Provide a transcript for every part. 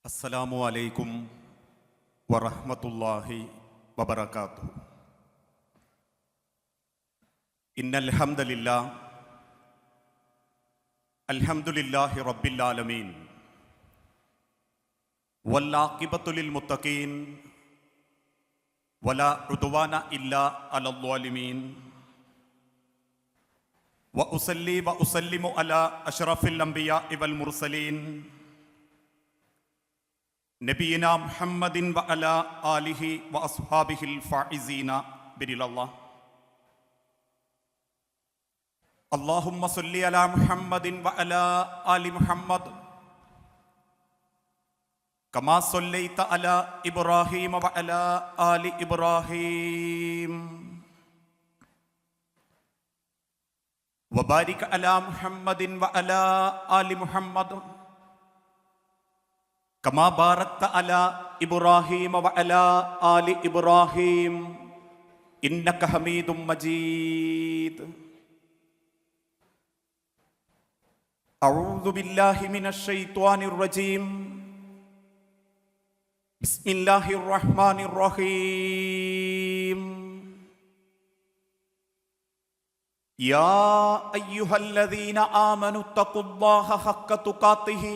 അസ്സലാമു അലൈക്കും വറഹ്മത്തുള്ളാഹി വബറകാതുഹു. ഇന്നൽ ഹംദലില്ലാഹ് അൽഹംദുലില്ലാഹി റബ്ബിൽ ആലമീൻ വല്ലാഖിബത്തു ലിൽ മുത്തഖീൻ വലാ ഉദ്വാന ഇല്ലാ അലൽ ളാലിമീൻ വഉസല്ലി വഉസല്ലിമു അലാ അഷ്റഫിൽ അംബിയാഇ വൽ മുർസലീൻ നബിയിന മുഹമ്മദിൻ വഅലാ ആലിഹി വഅസ്ഹാബിഹിൽ ഫായിസീന ബിരിലല്ലാഹ്. അല്ലാഹുമ്മ സ്വല്ലി അലാ മുഹമ്മദിൻ വഅലാ ആലി മുഹമ്മദ് കമാ സ്വല്ലൈത അലാ ഇബ്രാഹീമ വഅലാ ആലി ഇബ്രാഹീം വബാരിക് അലാ മുഹമ്മദിൻ വഅലാ ആലി മുഹമ്മദ് കമാ ബാറക്ത അലാ ഇബ്രാഹീമ വഅലാ ആലി ഇബ്രാഹീം ഇന്നക ഹമീദും മജീദ്. അഊദു ബില്ലാഹി മിനശ് ശൈത്വാനിർ റജീം. ബിസ്മില്ലാഹിർ റഹ്മാനിർ റഹീം. യാ അയ്യുഹല്ലദീന ആമനു തഖുല്ലാഹ ഹഖ്ക തുഖാതിഹി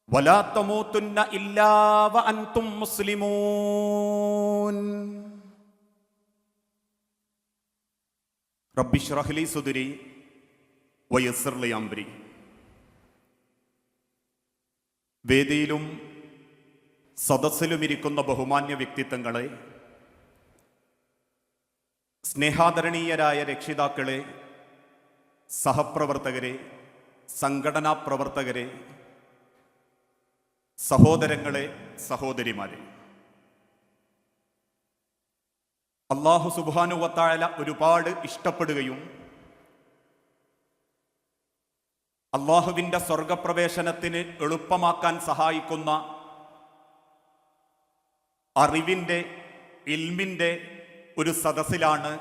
വലാ തമൂതുന്ന ഇല്ലാ വഅൻതും മുസ്ലിമൂൻ. റബ്ബി ഇശ്റഹ് ലി സുദ്രി വയസ്സിർ ലി അംരി. വേദിയിലും സദസ്സിലുമിരിക്കുന്ന ബഹുമാന്യ വ്യക്തിത്വങ്ങളെ, സ്നേഹാദരണീയരായ രക്ഷിതാക്കളെ, സഹപ്രവർത്തകരെ, സംഘടനാ പ്രവർത്തകരെ, സഹോദരങ്ങളെ, സഹോദരിമാരെ, അല്ലാഹു സുബ്ഹാനഹു വ തആല ഒരുപാട് ഇഷ്ടപ്പെടുകയും അല്ലാഹുവിൻ്റെ സ്വർഗപ്രവേശനത്തിന് എളുപ്പമാക്കാൻ സഹായിക്കുന്ന അറിവിൻ്റെ, ഇൽമിൻ്റെ ഒരു സദസ്സിലാണ്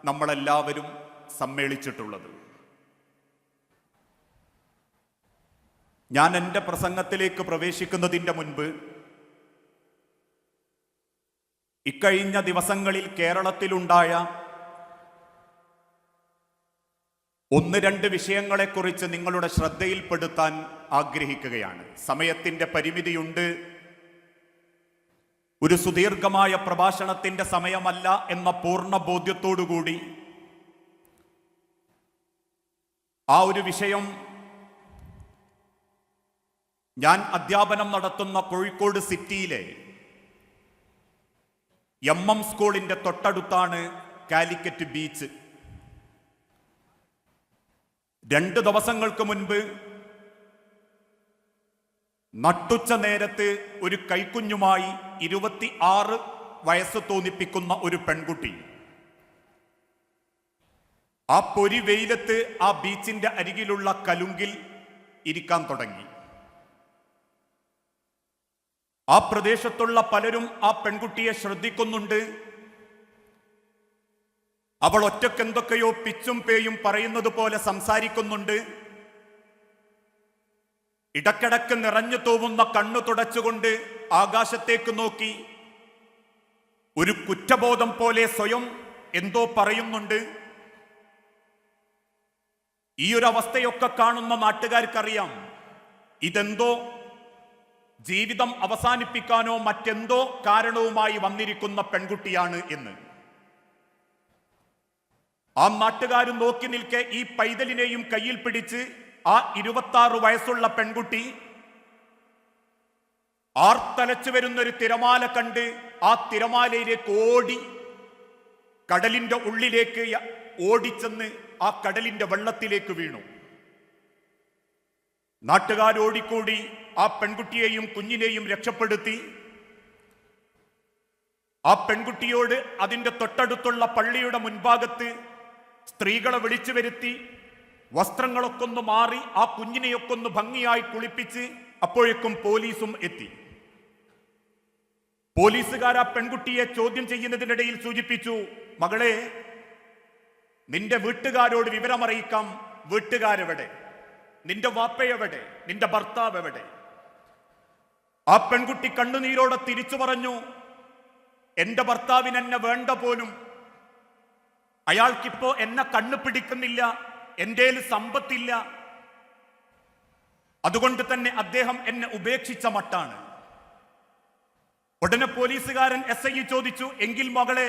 നമ്മളെല്ലാവരും സമ്മേളിച്ചിട്ടുള്ളത്. ഞാൻ എൻ്റെ പ്രസംഗത്തിലേക്ക് പ്രവേശിക്കുന്നതിൻ്റെ മുൻപ് ഇക്കഴിഞ്ഞ ദിവസങ്ങളിൽ കേരളത്തിലുണ്ടായ ഒന്ന് രണ്ട് വിഷയങ്ങളെക്കുറിച്ച് നിങ്ങളുടെ ശ്രദ്ധയിൽപ്പെടുത്താൻ ആഗ്രഹിക്കുകയാണ്. സമയത്തിൻ്റെ പരിമിതിയുണ്ട്. ഒരു സുദീർഘമായ പ്രഭാഷണത്തിൻ്റെ സമയമല്ല എന്ന പൂർണ്ണ ബോധ്യത്തോടുകൂടി ആ ഒരു വിഷയം ഞാൻ അധ്യാപനം നടത്തുന്ന കോഴിക്കോട് സിറ്റിയിലെ MM സ്കൂളിൻ്റെ തൊട്ടടുത്താണ് കാലിക്കറ്റ് ബീച്ച്. 2 ദിവസങ്ങൾക്ക് മുൻപ് നട്ടുച്ച നേരത്ത് ഒരു കൈക്കുഞ്ഞുമായി 26 വയസ്സ് തോന്നിപ്പിക്കുന്ന ഒരു പെൺകുട്ടി ആ പൊരി വെയിലത്ത് ആ ബീച്ചിന്റെ അരികിലുള്ള കലുങ്കിൽ ഇരിക്കാൻ തുടങ്ങി. ആ പ്രദേശത്തുള്ള പലരും ആ പെൺകുട്ടിയെ ശ്രദ്ധിക്കുന്നുണ്ട്. അവൾ ഒറ്റക്കെന്തൊക്കെയോ പിച്ചും പേയും പറയുന്നത് പോലെ സംസാരിക്കുന്നുണ്ട്. ഇടക്കിടക്ക് നിറഞ്ഞു തൂവുന്ന കണ്ണു തുടച്ചുകൊണ്ട് ആകാശത്തേക്ക് നോക്കി ഒരു കുറ്റബോധം പോലെ സ്വയം എന്തോ പറയുന്നുണ്ട്. ഈ ഒരു അവസ്ഥയൊക്കെ കാണുന്ന നാട്ടുകാർക്കറിയാം ഇതെന്തോ ജീവിതം അവസാനിപ്പിക്കാനോ മറ്റെന്തോ കാരണവുമായി വന്നിരിക്കുന്ന പെൺകുട്ടിയാണ് എന്ന്. ആ നാട്ടുകാർ നോക്കി നിൽക്കെ ഈ പൈതലിനെയും കയ്യിൽ പിടിച്ച് ആ 26 വയസ്സുള്ള പെൺകുട്ടി ആർത്തലച്ചു വരുന്നൊരു തിരമാല കണ്ട് ആ തിരമാലയിലേക്ക് ഓടി കടലിന്റെ ഉള്ളിലേക്ക് ഓടിച്ചെന്ന് ആ കടലിന്റെ വെള്ളത്തിലേക്ക് വീണു. നാട്ടുകാരോടിക്കൂടി ആ പെൺകുട്ടിയെയും കുഞ്ഞിനെയും രക്ഷപ്പെടുത്തി. ആ പെൺകുട്ടിയോട് അതിൻ്റെ തൊട്ടടുത്തുള്ള പള്ളിയുടെ മുൻഭാഗത്ത് സ്ത്രീകളെ വിളിച്ചു വരുത്തി വസ്ത്രങ്ങളൊക്കെ ഒന്ന് മാറി ആ കുഞ്ഞിനെയൊക്കെ ഒന്ന് ഭംഗിയായി കുളിപ്പിച്ച് അപ്പോഴേക്കും പോലീസും എത്തി. പോലീസുകാർ ആ പെൺകുട്ടിയെ ചോദ്യം ചെയ്യുന്നതിനിടയിൽ സൂചിപ്പിച്ചു, മകളെ, നിന്റെ വീട്ടുകാരോട് വിവരമറിയിക്കാം. വീട്ടുകാരെവിടെ? നിന്റെ വാപ്പയെവിടെ? നിന്റെ ഭർത്താവ് എവിടെ? ആ പെൺകുട്ടി കണ്ണുനീരോടെ തിരിച്ചു പറഞ്ഞു, എന്റെ ഭർത്താവിന് എന്നെ വേണ്ട പോലും, അയാൾക്കിപ്പോ എന്നെ കണ്ണു പിടിക്കുന്നില്ല, എന്തേലും സമ്പത്തില്ല, അതുകൊണ്ട് തന്നെ അദ്ദേഹം എന്നെ ഉപേക്ഷിച്ച മട്ടാണ്. ഉടനെ പോലീസുകാരൻ SI ചോദിച്ചു, എങ്കിൽ മകളെ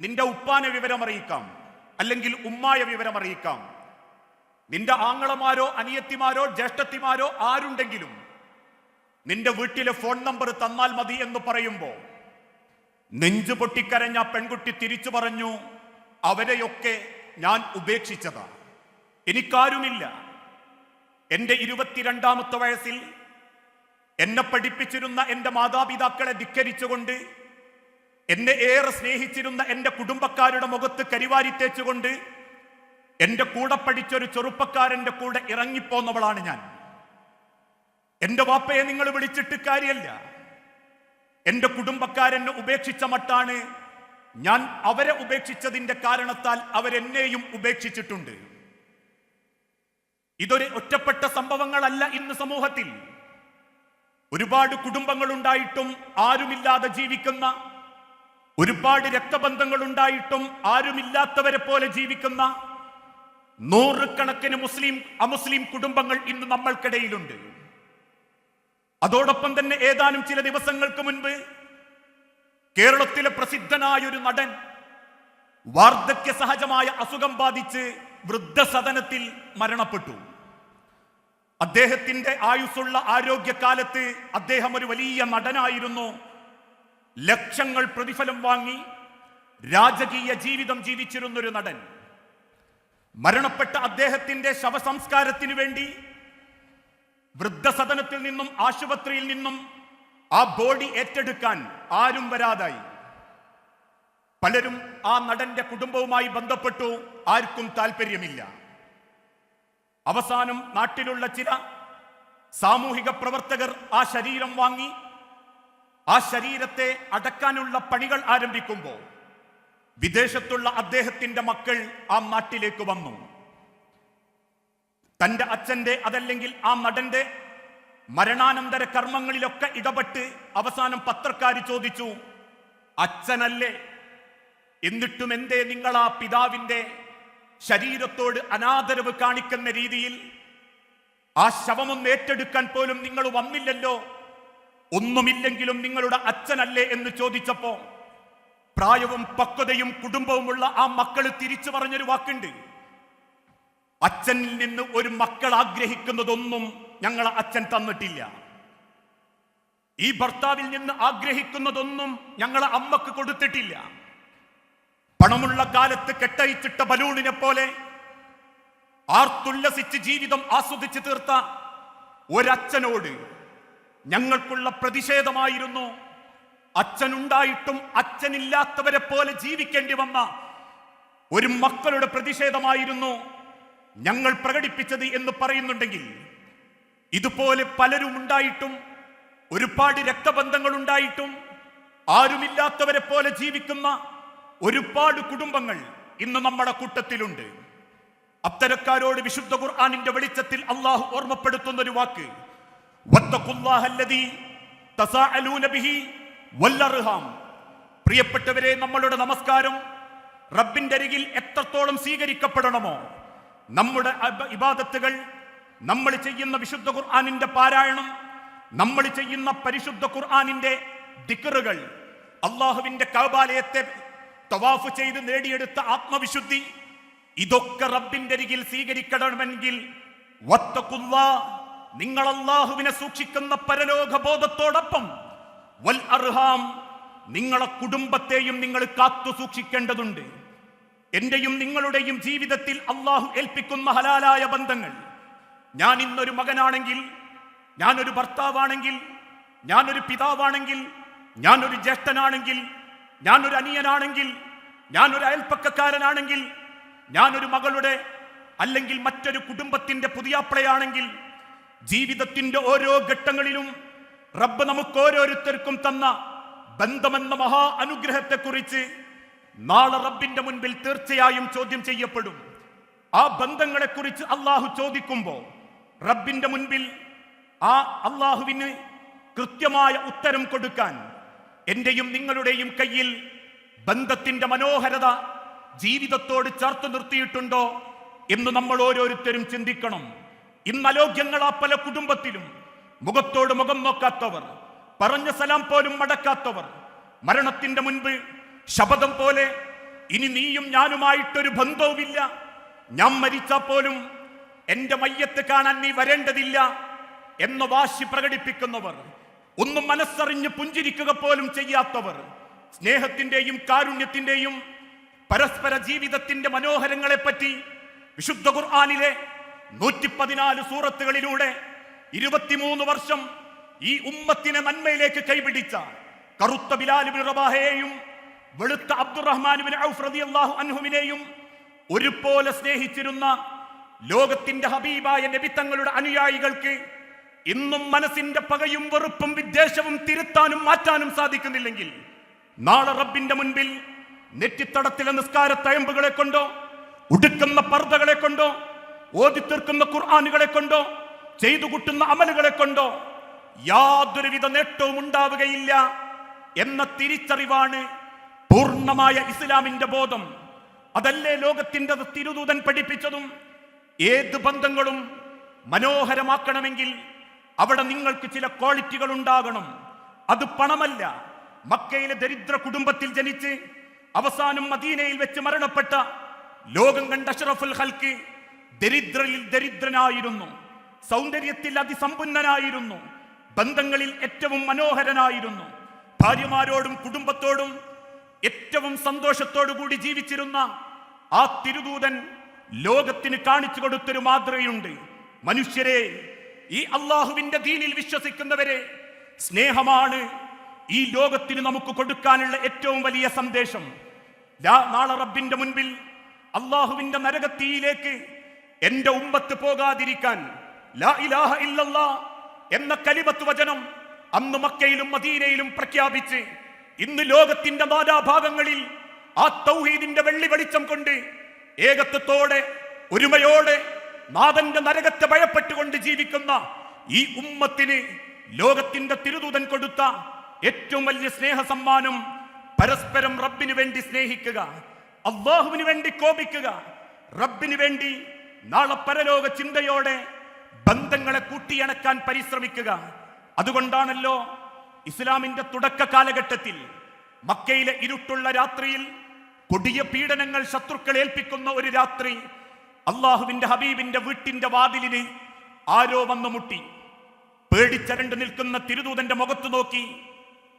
നിന്റെ ഉപ്പാനെ വിവരം അറിയിക്കാം, അല്ലെങ്കിൽ ഉമ്മായ വിവരം അറിയിക്കാം, നിന്റെ ആങ്ങളമാരോ അനിയത്തിമാരോ ജ്യേഷ്ഠത്തിമാരോ ആരുണ്ടെങ്കിലും നിന്റെ വീട്ടിലെ ഫോൺ നമ്പർ തന്നാൽ മതി എന്ന് പറയുമ്പോ നെഞ്ചു പൊട്ടിക്കരഞ്ഞ പെൺകുട്ടി തിരിച്ചു പറഞ്ഞു, അവരെയൊക്കെ ഞാൻ ഉപേക്ഷിച്ചതാ, എനിക്കാരുമില്ല. എന്റെ 22ാമത്തെ വയസ്സിൽ എന്നെ പഠിപ്പിച്ചിരുന്ന എന്റെ മാതാപിതാക്കളെ ധിക്കരിച്ചുകൊണ്ട്, എന്നെ ഏറെ സ്നേഹിച്ചിരുന്ന എന്റെ കുടുംബക്കാരുടെ മുഖത്ത് കരിവാരി തേച്ചുകൊണ്ട് എന്റെ കൂടെ പഠിച്ചൊരു ചെറുപ്പക്കാരന്റെ കൂടെ ഇറങ്ങിപ്പോന്നവളാണ് ഞാൻ. എന്റെ വാപ്പയെ നിങ്ങൾ വിളിച്ചിട്ട് കാര്യമല്ല, എന്റെ കുടുംബക്കാരെന്നെ ഉപേക്ഷിച്ച മട്ടാണ്. ഞാൻ അവരെ ഉപേക്ഷിച്ചതിന്റെ കാരണത്താൽ അവരെന്നെയും ഉപേക്ഷിച്ചിട്ടുണ്ട്. ഇതൊരു ഒറ്റപ്പെട്ട സംഭവങ്ങളല്ല. ഇന്ന് സമൂഹത്തിൽ ഒരുപാട് കുടുംബങ്ങൾ ഉണ്ടായിട്ടും ആരുമില്ലാതെ ജീവിക്കുന്ന, ഒരുപാട് രക്തബന്ധങ്ങൾ ഉണ്ടായിട്ടും ആരുമില്ലാത്തവരെ പോലെ ജീവിക്കുന്ന നൂറുകണക്കിന് മുസ്ലിം അമുസ്ലിം കുടുംബങ്ങൾ ഇന്ന് നമ്മൾക്കിടയിലുണ്ട്. അതോടൊപ്പം തന്നെ ഏതാനും ചില ദിവസങ്ങൾക്ക് മുൻപ് കേരളത്തിലെ പ്രസിദ്ധനായ ഒരു നടൻ വാർദ്ധക്യ സഹജമായ അസുഖം ബാധിച്ച് വൃദ്ധസദനത്തിൽ മരണപ്പെട്ടു. അദ്ദേഹത്തിന്റെ ആയുസ്സുള്ള ആരോഗ്യകാലത്ത് അദ്ദേഹം ഒരു വലിയ നടനായിരുന്നു. ലക്ഷങ്ങൾ പ്രതിഫലം വാങ്ങി രാജകീയ ജീവിതം ജീവിച്ചിരുന്നൊരു നടൻ. മരണപ്പെട്ട അദ്ദേഹത്തിന്റെ ശവസംസ്കാരത്തിനു വേണ്ടി വൃദ്ധസദനത്തിൽ നിന്നും ആശുപത്രിയിൽ നിന്നും ആ ബോഡി ഏറ്റെടുക്കാൻ ആരും വരാതായി. പലരും ആ നടന്റെ കുടുംബവുമായി ബന്ധപ്പെട്ടു, ആർക്കും താല്പര്യമില്ല. അവസാനം നാട്ടിലുള്ള ചില സാമൂഹിക പ്രവർത്തകർ ആ ശരീരം വാങ്ങി ആ ശരീരത്തെ അടക്കാനുള്ള പണികൾ ആരംഭിക്കുമ്പോൾ വിദേശത്തുള്ള അദ്ദേഹത്തിന്റെ മക്കൾ ആ നാട്ടിലേക്ക് വന്നു. തന്റെ അച്ഛന്റെ അതല്ലെങ്കിൽ ആ നടന്റെ മരണാനന്തര കർമ്മങ്ങളിലൊക്കെ ഇടപെട്ട് അവസാനം പത്രക്കാര് ചോദിച്ചു, അച്ഛനല്ലേ, എന്നിട്ടും എന്തേ നിങ്ങൾ ആ പിതാവിന്റെ ശരീരത്തോട് അനാദരവ് കാണിക്കുന്ന രീതിയിൽ ആ ശവമൊന്ന് ഏറ്റെടുക്കാൻ പോലും നിങ്ങൾ വന്നില്ലല്ലോ, ഒന്നുമില്ലെങ്കിലും നിങ്ങളുടെ അച്ഛനല്ലേ എന്ന് ചോദിച്ചപ്പോ പ്രായവും പക്വതയും കുടുംബവുമുള്ള ആ മക്കള് തിരിച്ചു പറഞ്ഞൊരു വാക്കുണ്ട്, അച്ഛനിൽ നിന്ന് ഒരു മക്കൾ ആഗ്രഹിക്കുന്നതൊന്നും ഞങ്ങളെ അച്ഛൻ തന്നിട്ടില്ല, ഈ ഭർത്താവിൽ നിന്ന് ആഗ്രഹിക്കുന്നതൊന്നും ഞങ്ങളെ അമ്മക്ക് കൊടുത്തിട്ടില്ല. പണമുള്ള കാലത്ത് കെട്ടയിച്ചിട്ട ബലൂണിനെ പോലെ ആർത്തുല്ലസിച്ച് ജീവിതം ആസ്വദിച്ച് തീർത്ത ഒരച്ഛനോട് ഞങ്ങൾക്കുള്ള പ്രതിഷേധമായിരുന്നു, അച്ഛനുണ്ടായിട്ടും അച്ഛനില്ലാത്തവരെ പോലെ ജീവിക്കേണ്ടി വന്ന ഒരു മക്കളുടെ പ്രതിഷേധമായിരുന്നു ഞങ്ങൾ പ്രകടിപ്പിച്ചത് എന്ന് പറയുന്നുണ്ടെങ്കിൽ, ഇതുപോലെ പലരും ഉണ്ടായിട്ടും ഒരുപാട് രക്തബന്ധങ്ങൾ ഉണ്ടായിട്ടും ആരുമില്ലാത്തവരെ പോലെ ജീവിക്കുന്ന ഒരുപാട് കുടുംബങ്ങൾ ഇന്ന് നമ്മുടെ കൂട്ടത്തിലുണ്ട്. അത്തരക്കാരോട് വിശുദ്ധ ഖുർആനിന്റെ വെളിച്ചത്തിൽ അള്ളാഹു ഓർമ്മപ്പെടുത്തുന്ന ഒരു വാക്ക്, വത്തഖുല്ലാഹല്ലദീ തസാഅലൂന ബിഹി വല്ലർഹാം. പ്രിയപ്പെട്ടവരെ, നമ്മളുടെ നമസ്കാരം റബ്ബിന്റെ അരികിൽ എത്രത്തോളം സ്വീകരിക്കപ്പെടണമോ, നമ്മുടെ ഇബാദത്തുകൾ, നമ്മൾ ചെയ്യുന്ന വിശുദ്ധ ഖുർആനിന്റെ പാരായണം, നമ്മൾ ചെയ്യുന്ന പരിശുദ്ധ ഖുർആനിന്റെ ദിക്റുകൾ, അള്ളാഹുവിന്റെ കഅബാലയത്തെ തവാഫ് ചെയ്ത് നേടിയെടുത്ത ആത്മവിശുദ്ധി, ഇതൊക്കെ റബ്ബിന്റെ അരികിൽ സ്വീകരിക്കണമെങ്കിൽ വത്തഖുല്ലാഹ്, നിങ്ങൾ അള്ളാഹുവിനെ സൂക്ഷിക്കുന്ന പരലോക ബോധത്തോടൊപ്പം വൽ അർഹാം, നിങ്ങളെ കുടുംബത്തെയും നിങ്ങൾ കാത്തു സൂക്ഷിക്കേണ്ടതുണ്ട്. എന്റെയും നിങ്ങളുടെയും ജീവിതത്തിൽ അള്ളാഹു ഏൽപ്പിക്കുന്ന ഹലാലായ ബന്ധങ്ങൾ, ഞാൻ ഇന്നൊരു മകനാണെങ്കിൽ, ഞാനൊരു ഭർത്താവാണെങ്കിൽ, ഞാനൊരു പിതാവാണെങ്കിൽ, ഞാനൊരു ജ്യേഷ്ഠനാണെങ്കിൽ, ഞാനൊരു അനിയനാണെങ്കിൽ, ഞാനൊരു അയൽപ്പക്കക്കാരനാണെങ്കിൽ, ഞാനൊരു മകളുടെ അല്ലെങ്കിൽ മറ്റൊരു കുടുംബത്തിന്റെ പുതിയാപ്ലയാണെങ്കിൽ, ജീവിതത്തിന്റെ ഓരോ ഘട്ടങ്ങളിലും റബ്ബ് നമുക്ക് ഓരോരുത്തർക്കും തന്ന ബന്ധമെന്ന മഹാ അനുഗ്രഹത്തെക്കുറിച്ച് നാളെ റബ്ബിന്റെ മുൻപിൽ തീർച്ചയായും ചോദ്യം ചെയ്യപ്പെടും. ആ ബന്ധങ്ങളെക്കുറിച്ച് അള്ളാഹു ചോദിക്കുമ്പോൾ റബ്ബിന്റെ മുൻപിൽ ആ അള്ളാഹുവിന് കൃത്യമായ ഉത്തരം കൊടുക്കാൻ എന്റെയും നിങ്ങളുടെയും കയ്യിൽ ബന്ധത്തിന്റെ മനോഹരത ജീവിതത്തോട് ചേർത്ത് നിർത്തിയിട്ടുണ്ടോ എന്ന് നമ്മൾ ഓരോരുത്തരും ചിന്തിക്കണം. ഇന്ന് അലോക്യങ്ങളാ പല കുടുംബത്തിലും. മുഖത്തോട് മുഖം നോക്കാത്തവർ, പറഞ്ഞ സലാം പോലും മടക്കാത്തവർ, മരണത്തിന്റെ മുൻപ് ശപഥം പോലെ ഇനി നീയും ഞാനുമായിട്ടൊരു ബന്ധവുമില്ല, ഞാൻ മരിച്ചാൽ പോലും എന്റെ മയ്യത്ത് കാണാൻ നീ വരേണ്ടതില്ല എന്ന വാശി പ്രകടിപ്പിക്കുന്നവർ, ഒന്നും മനസ്സറിഞ്ഞ് പുഞ്ചിരിക്കുക പോലും ചെയ്യാത്തവർ, സ്നേഹത്തിന്റെയും കാരുണ്യത്തിന്റെയും പരസ്പര ജീവിതത്തിന്റെ മനോഹരങ്ങളെ പറ്റി വിശുദ്ധ ഖുർആനിലെ 114 സൂറത്തുകളിലൂടെ 23 വർഷം ഈ ഉമ്മത്തിനെ നന്മയിലേക്ക് കൈപിടിച്ച കറുത്ത ബിലാൽ ഇബ്നു റബാഹയെയും വെളുത്ത അബ്ദുറഹ്മാൻ ഇബ്നു ഔഫ് റളിയല്ലാഹു അൻഹുവിനെയും ഒരുപോലെ സ്നേഹിച്ചിരുന്ന ലോകത്തിന്റെ ഹബീബായ നബി തങ്ങളുടെ അനുയായികൾക്ക് ഇന്നും മനസ്സിന്റെ പകയും വെറുപ്പും വിദ്വേഷവും തിരുത്താനും മാറ്റാനും സാധിക്കുന്നില്ലെങ്കിൽ നാളെ റബ്ബിന്റെ മുൻപിൽ നെറ്റിത്തടത്തിലെ നിസ്കാര തയമ്പുകളെ കൊണ്ടോ ഉടുക്കുന്ന പർദ്ദകളെ കൊണ്ടോ ഓതിത്തീർക്കുന്ന ഖുർആനുകളെ കൊണ്ടോ ചെയ്തു കൂട്ടുന്ന അമലുകളെ കൊണ്ടോ യാതൊരുവിധ നേട്ടവും ഉണ്ടാവുകയില്ല എന്ന തിരിച്ചറിവാണ് പൂർണ്ണമായ ഇസ്ലാമിന്റെ ബോധം. അതല്ലേ ലോകത്തിന്റെ തിരുദൂതൻ പഠിപ്പിച്ചതും. ഏത് ബന്ധങ്ങളും മനോഹരമാക്കണമെങ്കിൽ അവിടെ നിങ്ങൾക്ക് ചില ക്വാളിറ്റികൾ ഉണ്ടാകണം. അത് പണമല്ല. മക്കയിലെ ദരിദ്ര കുടുംബത്തിൽ ജനിച്ച് അവസാനം മദീനയിൽ വെച്ച് മരണപ്പെട്ട ലോകം കണ്ട അഷ്റഫുൽ ഖൽഖ് ദരിദ്രരിൽ ദരിദ്രനായിരുന്നു, സൗന്ദര്യത്തിൽ അതിസമ്പന്നനായിരുന്നു, ബന്ധങ്ങളിൽ ഏറ്റവും മനോഹരനായിരുന്നു, ഭാര്യമാരോടും കുടുംബത്തോടും ഏറ്റവും സന്തോഷത്തോടു കൂടി ജീവിച്ചിരുന്ന ആ തിരുദൂതൻ ലോകത്തിന് കാണിച്ചു കൊടുത്തൊരു മാതൃകയുണ്ട്. മനുഷ്യരെ, ഈ അള്ളാഹുവിന്റെ ദീനിൽ വിശ്വസിക്കുന്നവരെ, സ്നേഹമാണ് ഈ ലോകത്തിന് നമുക്ക് കൊടുക്കാനുള്ള ഏറ്റവും വലിയ സന്ദേശം. നാളെ റബ്ബിന്റെ മുൻപിൽ അള്ളാഹുവിന്റെ നരകത്തീയിലേക്ക് എന്റെ ഉമ്മത്ത് പോകാതിരിക്കാൻ ലാ ഇലാഹ ഇല്ലല്ലാ എന്ന കലിമത്ത് വചനം അന്ന് മക്കയിലും മദീനയിലും പ്രഖ്യാപിച്ച് ഇന്ന് ലോകത്തിന്റെ നാനാഭാഗങ്ങളിൽ ആ തൗഹീദിന്റെ വെള്ളി വെളിച്ചം കൊണ്ട് ഏകത്വത്തോടെ ഒരുമയോടെ നാഥന്റെ നരകത്തെ ഭയപ്പെട്ടുകൊണ്ട് ജീവിക്കുന്ന ഈ ഉമ്മത്തിന് ലോകത്തിന്റെ തിരുദൂതൻ കൊടുത്ത ഏറ്റവും വലിയ സ്നേഹ സമ്മാനം പരസ്പരം റബ്ബിന് വേണ്ടി സ്നേഹിക്കുക, അല്ലാഹുവിന് വേണ്ടി കോപിക്കുക, റബ്ബിന് വേണ്ടി നാളെ പരലോക ചിന്തയോടെ ബന്ധങ്ങളെ കൂട്ടിയണക്കാൻ പരിശ്രമിക്കുക. അതുകൊണ്ടാണല്ലോ ഇസ്ലാമിന്റെ തുടക്ക കാലഘട്ടത്തിൽ മക്കയിലെ ഇരുട്ടുള്ള രാത്രിയിൽ കൊടിയ പീഡനങ്ങൾ ശത്രുക്കൾ ഏൽപ്പിക്കുന്ന ഒരു രാത്രി അള്ളാഹുവിന്റെ ഹബീബിന്റെ വീട്ടിന്റെ വാതിലിന് ആരോ വന്നു മുട്ടി. പേടിച്ചരണ്ട് നിൽക്കുന്ന തിരുദൂതന്റെ മുഖത്ത് നോക്കി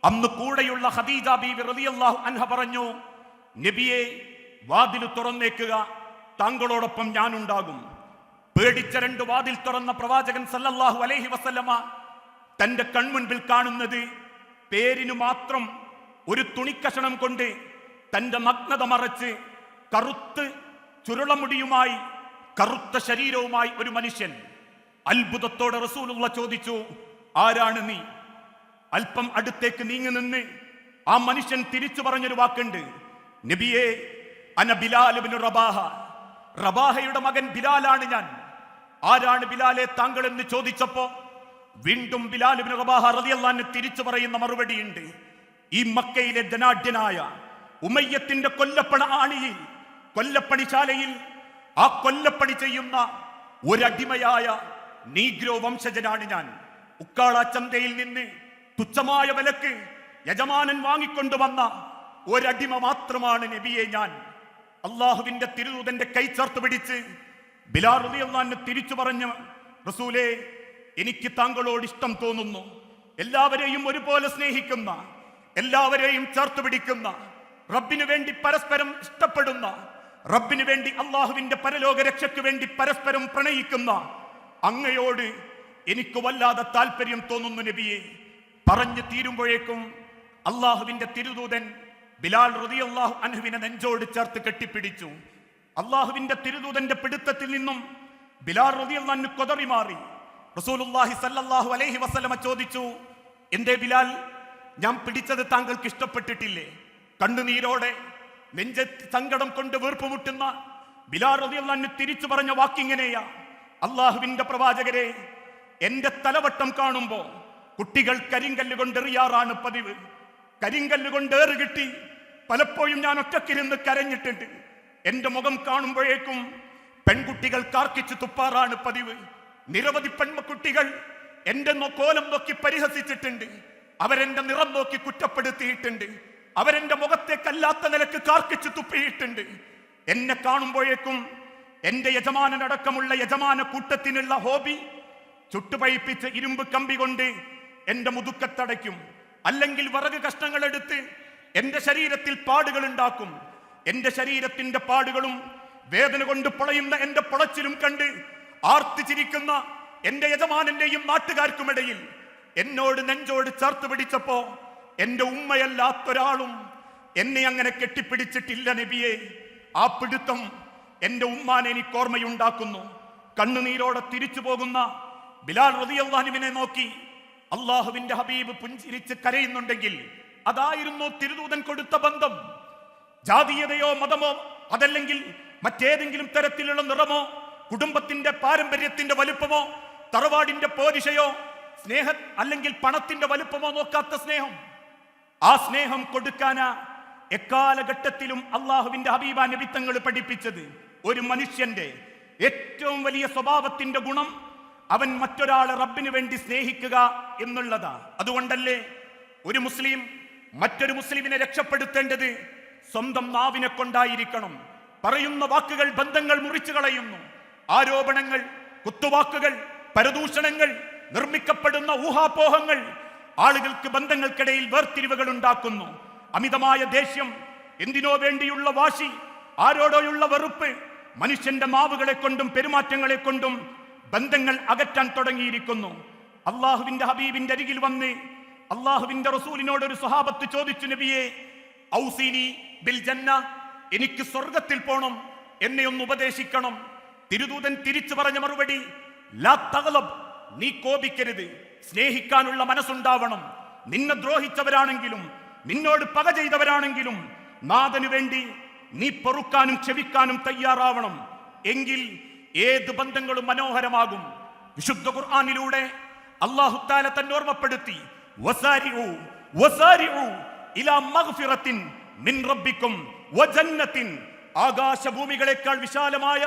അന്ന് കൂടെയുള്ള ഖദീജ ബീവി റളിയല്ലാഹു അൻഹ പറഞ്ഞു, നബിയെ, വാതിൽ തുറന്നേക്കുക, താങ്കളോടൊപ്പം ഞാനുണ്ടാകും. പേടിച്ചരണ്ട് വാതിൽ തുറന്ന പ്രവാചകൻ സല്ലല്ലാഹു അലൈഹി വസല്ലമ തന്റെ കൺമുൻപിൽ കാണുന്നത് പേരിനു മാത്രം ഒരു തുണിക്കഷണം കൊണ്ട് തന്റെ നഗ്നത മറച്ച് കറുത്ത് ചുരുളമുടിയുമായി കറുത്ത ശരീരവുമായി ഒരു മനുഷ്യൻ. അത്ഭുതത്തോടെ റസൂലുള്ള ചോദിച്ചു, ആരാണ് നീ? അല്പം അടുത്തേക്ക് നീങ്ങി നിന്ന് ആ മനുഷ്യൻ തിരിച്ചു പറഞ്ഞൊരു വാക്കുണ്ട്, നബിയെ, അന ബിലാൽ ഇബ്നു റബാഹ, റബാഹയുടെ മകൻ ബിലാലാണ് ഞാൻ. ആരാണ് ബിലാലെ താങ്കൾ എന്ന് ചോദിച്ചപ്പോ വീണ്ടും ബിലാൽ ഇബ്നു റബാഹ റളിയല്ലാഹു അൻഹു തിരിച്ചു പറയുന്ന മറുപടിയുണ്ട്, ഈ മക്കയിലെ ധനാഢ്യനായ ഉമയ്യത്തിന്റെ കൊല്ലപ്പണിശാലയിൽ ആ കൊല്ലപ്പണി ചെയ്യുന്ന ഒരടിമയായ നീഗ്രോ വംശജനാണ് ഞാൻ. ഉക്കാള ചന്തയിൽ നിന്ന് തുച്ഛമായ വിലക്ക് യജമാനൻ വാങ്ങിക്കൊണ്ടുവന്ന ഒരടിമ മാത്രമാണ് നബിയെ ഞാൻ. അള്ളാഹുവിന്റെ തിരുദൂതന്റെ കൈ ചേർത്ത് പിടിച്ച് ബിലാൽ റളിയല്ലാഹു അൻഹു തിരിച്ചു പറഞ്ഞു, റസൂലേ, എനിക്ക് താങ്കളോട് ഇഷ്ടം തോന്നുന്നു. എല്ലാവരെയും ഒരുപോലെ സ്നേഹിക്കുന്ന, എല്ലാവരെയും ചേർത്ത് പിടിക്കുന്ന, റബ്ബിനു വേണ്ടി പരസ്പരം ഇഷ്ടപ്പെടുന്ന, റബ്ബിനു വേണ്ടി അള്ളാഹുവിന്റെ പരലോക രക്ഷയ്ക്ക് വേണ്ടി പരസ്പരം പ്രണയിക്കുന്ന അങ്ങയോട് എനിക്ക് വല്ലാതെ താല്പര്യം തോന്നുന്നു നബിയെ. പറഞ്ഞു തീരുമ്പോഴേക്കും അള്ളാഹുവിന്റെ തിരുദൂതൻ ബിലാൽ റളിയല്ലാഹു അൻഹുവിനെ നെഞ്ചോട് ചേർത്ത് കെട്ടിപ്പിടിച്ചു. അള്ളാഹുവിന്റെ തിരുദൂതന്റെ പിടുത്തത്തിൽ നിന്നും ബിലാൽ റളിയല്ലാഹു അൻഹു കൊതറി മാറി. റസൂലുള്ളാഹി സ്വല്ലല്ലാഹു അലൈഹി വസല്ലമ ചോദിച്ചു, എന്തേ ബിലാൽ, ഞാൻ പിടിച്ചത് താങ്കൾക്ക് ഇഷ്ടപ്പെട്ടിട്ടില്ലേ? കണ്ണുനീരോടെ നെഞ്ചത്ത് സങ്കടം കൊണ്ട് വീർപ്പുമുട്ടുന്ന ബിലാൽ റളിയല്ലാഹു അൻഹു തിരിച്ചു പറഞ്ഞ വാക്കിങ്ങനെയാ, അള്ളാഹുവിന്റെ പ്രവാചകരെ, എന്റെ തലവട്ടം കാണുമ്പോ കുട്ടികൾ കരിങ്കല്ല് കൊണ്ടെറിയാറാണ് പതിവ്. കരിങ്കല്ല് കൊണ്ട് ഏറ് കിട്ടി പലപ്പോഴും ഞാൻ ഒറ്റക്കിരുന്ന് കരഞ്ഞിട്ടുണ്ട്. എന്റെ മുഖം കാണുമ്പോഴേക്കും പെൺകുട്ടികൾ കാർക്കിച്ച് തുപ്പാറാണ് പതിവ്. നിരവധി പെൺകുട്ടികൾ എന്റെ കോലം നോക്കി പരിഹസിച്ചിട്ടുണ്ട്. അവരെന്റെ നിറം നോക്കി കുറ്റപ്പെടുത്തിയിട്ടുണ്ട്. അവരെന്റെ മുഖത്തേക്കല്ലാത്ത നിലക്ക് കാർക്കിച്ച് തുപ്പിയിട്ടുണ്ട്. എന്നെ കാണുമ്പോഴേക്കും എന്റെ യജമാനടക്കമുള്ള യജമാന കൂട്ടത്തിനുള്ള ഹോബി ചുട്ടുപഴിപ്പിച്ച് ഇരുമ്പ് കമ്പി കൊണ്ട് എന്റെ മുതുക്കത്തടയ്ക്കും, അല്ലെങ്കിൽ വിറക് കഷ്ണങ്ങൾ എടുത്ത് എന്റെ ശരീരത്തിൽ പാടുകൾ ഉണ്ടാക്കും. എന്റെ ശരീരത്തിന്റെ പാടുകളും വേദന കൊണ്ട് പൊളയുന്ന എന്റെ പൊളച്ചിലും കണ്ട് ആർത്തിച്ചിരിക്കുന്ന എന്റെ യജമാനന്റെയും നാട്ടുകാർക്കുമിടയിൽ എന്നോട് നെഞ്ചോട് ചേർത്ത് പിടിച്ചപ്പോ എന്റെ ഉമ്മയല്ലാത്തൊരാളും എന്നെ അങ്ങനെ കെട്ടിപ്പിടിച്ചിട്ടില്ല നബിയെ. ആ പിടുത്തം എന്റെ ഉമ്മാനെ എനിക്ക് ഓർമ്മയുണ്ടാക്കുന്നു. കണ്ണുനീരോടെ തിരിച്ചു പോകുന്ന ബിലാൽ റളിയല്ലാഹു അൻഹുവിനെ നോക്കി അള്ളാഹുവിന്റെ ഹബീബ് പുഞ്ചിരിച്ച് കരയുന്നുണ്ടെങ്കിൽ അതായിരുന്നു തിരുദൂതൻ കൊടുത്ത ബന്ധം. ജാതീയതയോ മതമോ അതല്ലെങ്കിൽ മറ്റേതെങ്കിലും തരത്തിലുള്ള നിറമോ കുടുംബത്തിന്റെ പാരമ്പര്യത്തിന്റെ വലുപ്പമോ തറവാടിന്റെ പോരിശയോ സ്നേഹ അല്ലെങ്കിൽ പണത്തിന്റെ വലുപ്പമോ നോക്കാത്ത സ്നേഹം. ആ സ്നേഹം കൊടുക്കാനാ എക്കാലഘട്ടത്തിലും അള്ളാഹുവിന്റെ ഹബീബ നബി തങ്ങൾ പഠിപ്പിച്ചത്. ഒരു മനുഷ്യന്റെ ഏറ്റവും വലിയ സ്വഭാവത്തിന്റെ ഗുണം അവൻ മറ്റൊരാളെ റബ്ബിന് വേണ്ടി സ്നേഹിക്കുക എന്നുള്ളതാ. അതുകൊണ്ടല്ലേ ഒരു മുസ്ലിം മറ്റൊരു മുസ്ലിമിനെ രക്ഷപ്പെടുത്തേണ്ടത് സ്വന്തം നാവിനെ കൊണ്ടായിരിക്കണം. പറയുന്ന വാക്കുകൾ ബന്ധങ്ങൾ മുറിച്ചു കളയുന്നു. ആരോപണങ്ങൾ, കുത്തുവാക്കുകൾ, പരദൂഷണങ്ങൾ, നിർമ്മിക്കപ്പെടുന്ന ഊഹാപോഹങ്ങൾ ആളുകൾക്ക് ബന്ധങ്ങൾക്കിടയിൽ വേർതിരിവുകൾ ഉണ്ടാക്കുന്നു. അമിതമായ ദേഷ്യം, എന്തിനോ വേണ്ടിയുള്ള വാശി, ആരോടോയുള്ള വെറുപ്പ് മനുഷ്യന്റെ നാവുകളെ കൊണ്ടും പെരുമാറ്റങ്ങളെ കൊണ്ടും ബന്ധങ്ങൾ അകറ്റാൻ തുടങ്ങിയിരിക്കുന്നു. അള്ളാഹുവിന്റെ ഹബീബിന്റെ അരികിൽ വന്ന് അള്ളാഹുവിന്റെ റസൂലിനോട് ഒരു സ്വഹാബത്ത് ചോദിച്ചു, നബിയെ ഔസീനി ബിൽ ജന്ന, എനിക്ക് സ്വർഗത്തിൽ പോണം, എന്നെ ഒന്ന് ഉപദേശിക്കണം. തിരുദൂതൻ തിരിച്ചു പറഞ്ഞ മറുപടി, ലാ തഗ്ലബ്, നീ കോപിക്കരുത്, സ്നേഹിക്കാനുള്ള മനസ്സുണ്ടാവണം. നിന്നെ ദ്രോഹിച്ചവരാണെങ്കിലും നിന്നോട് പക ചെയ്തവരാണെങ്കിലും നാഥനു വേണ്ടി നീ പൊറുക്കാനും ക്ഷമിക്കാനും തയ്യാറാവണം. എങ്കിൽ ഏത് ബന്ധങ്ങളും മനോഹരമാകും. വിശുദ്ധ ഖുർആനിലൂടെ അല്ലാഹു തആല തന്നെ ഓർമ്മപ്പെടുത്തി, വസാരിഉ വസാരിഉ ഇലാ മഗ്ഫിറത്തിൻ മിൻ റബ്ബിക്കും വജന്നത്തിൻ, ആകാശഭൂമികളെക്കാൾ വിശാലമായ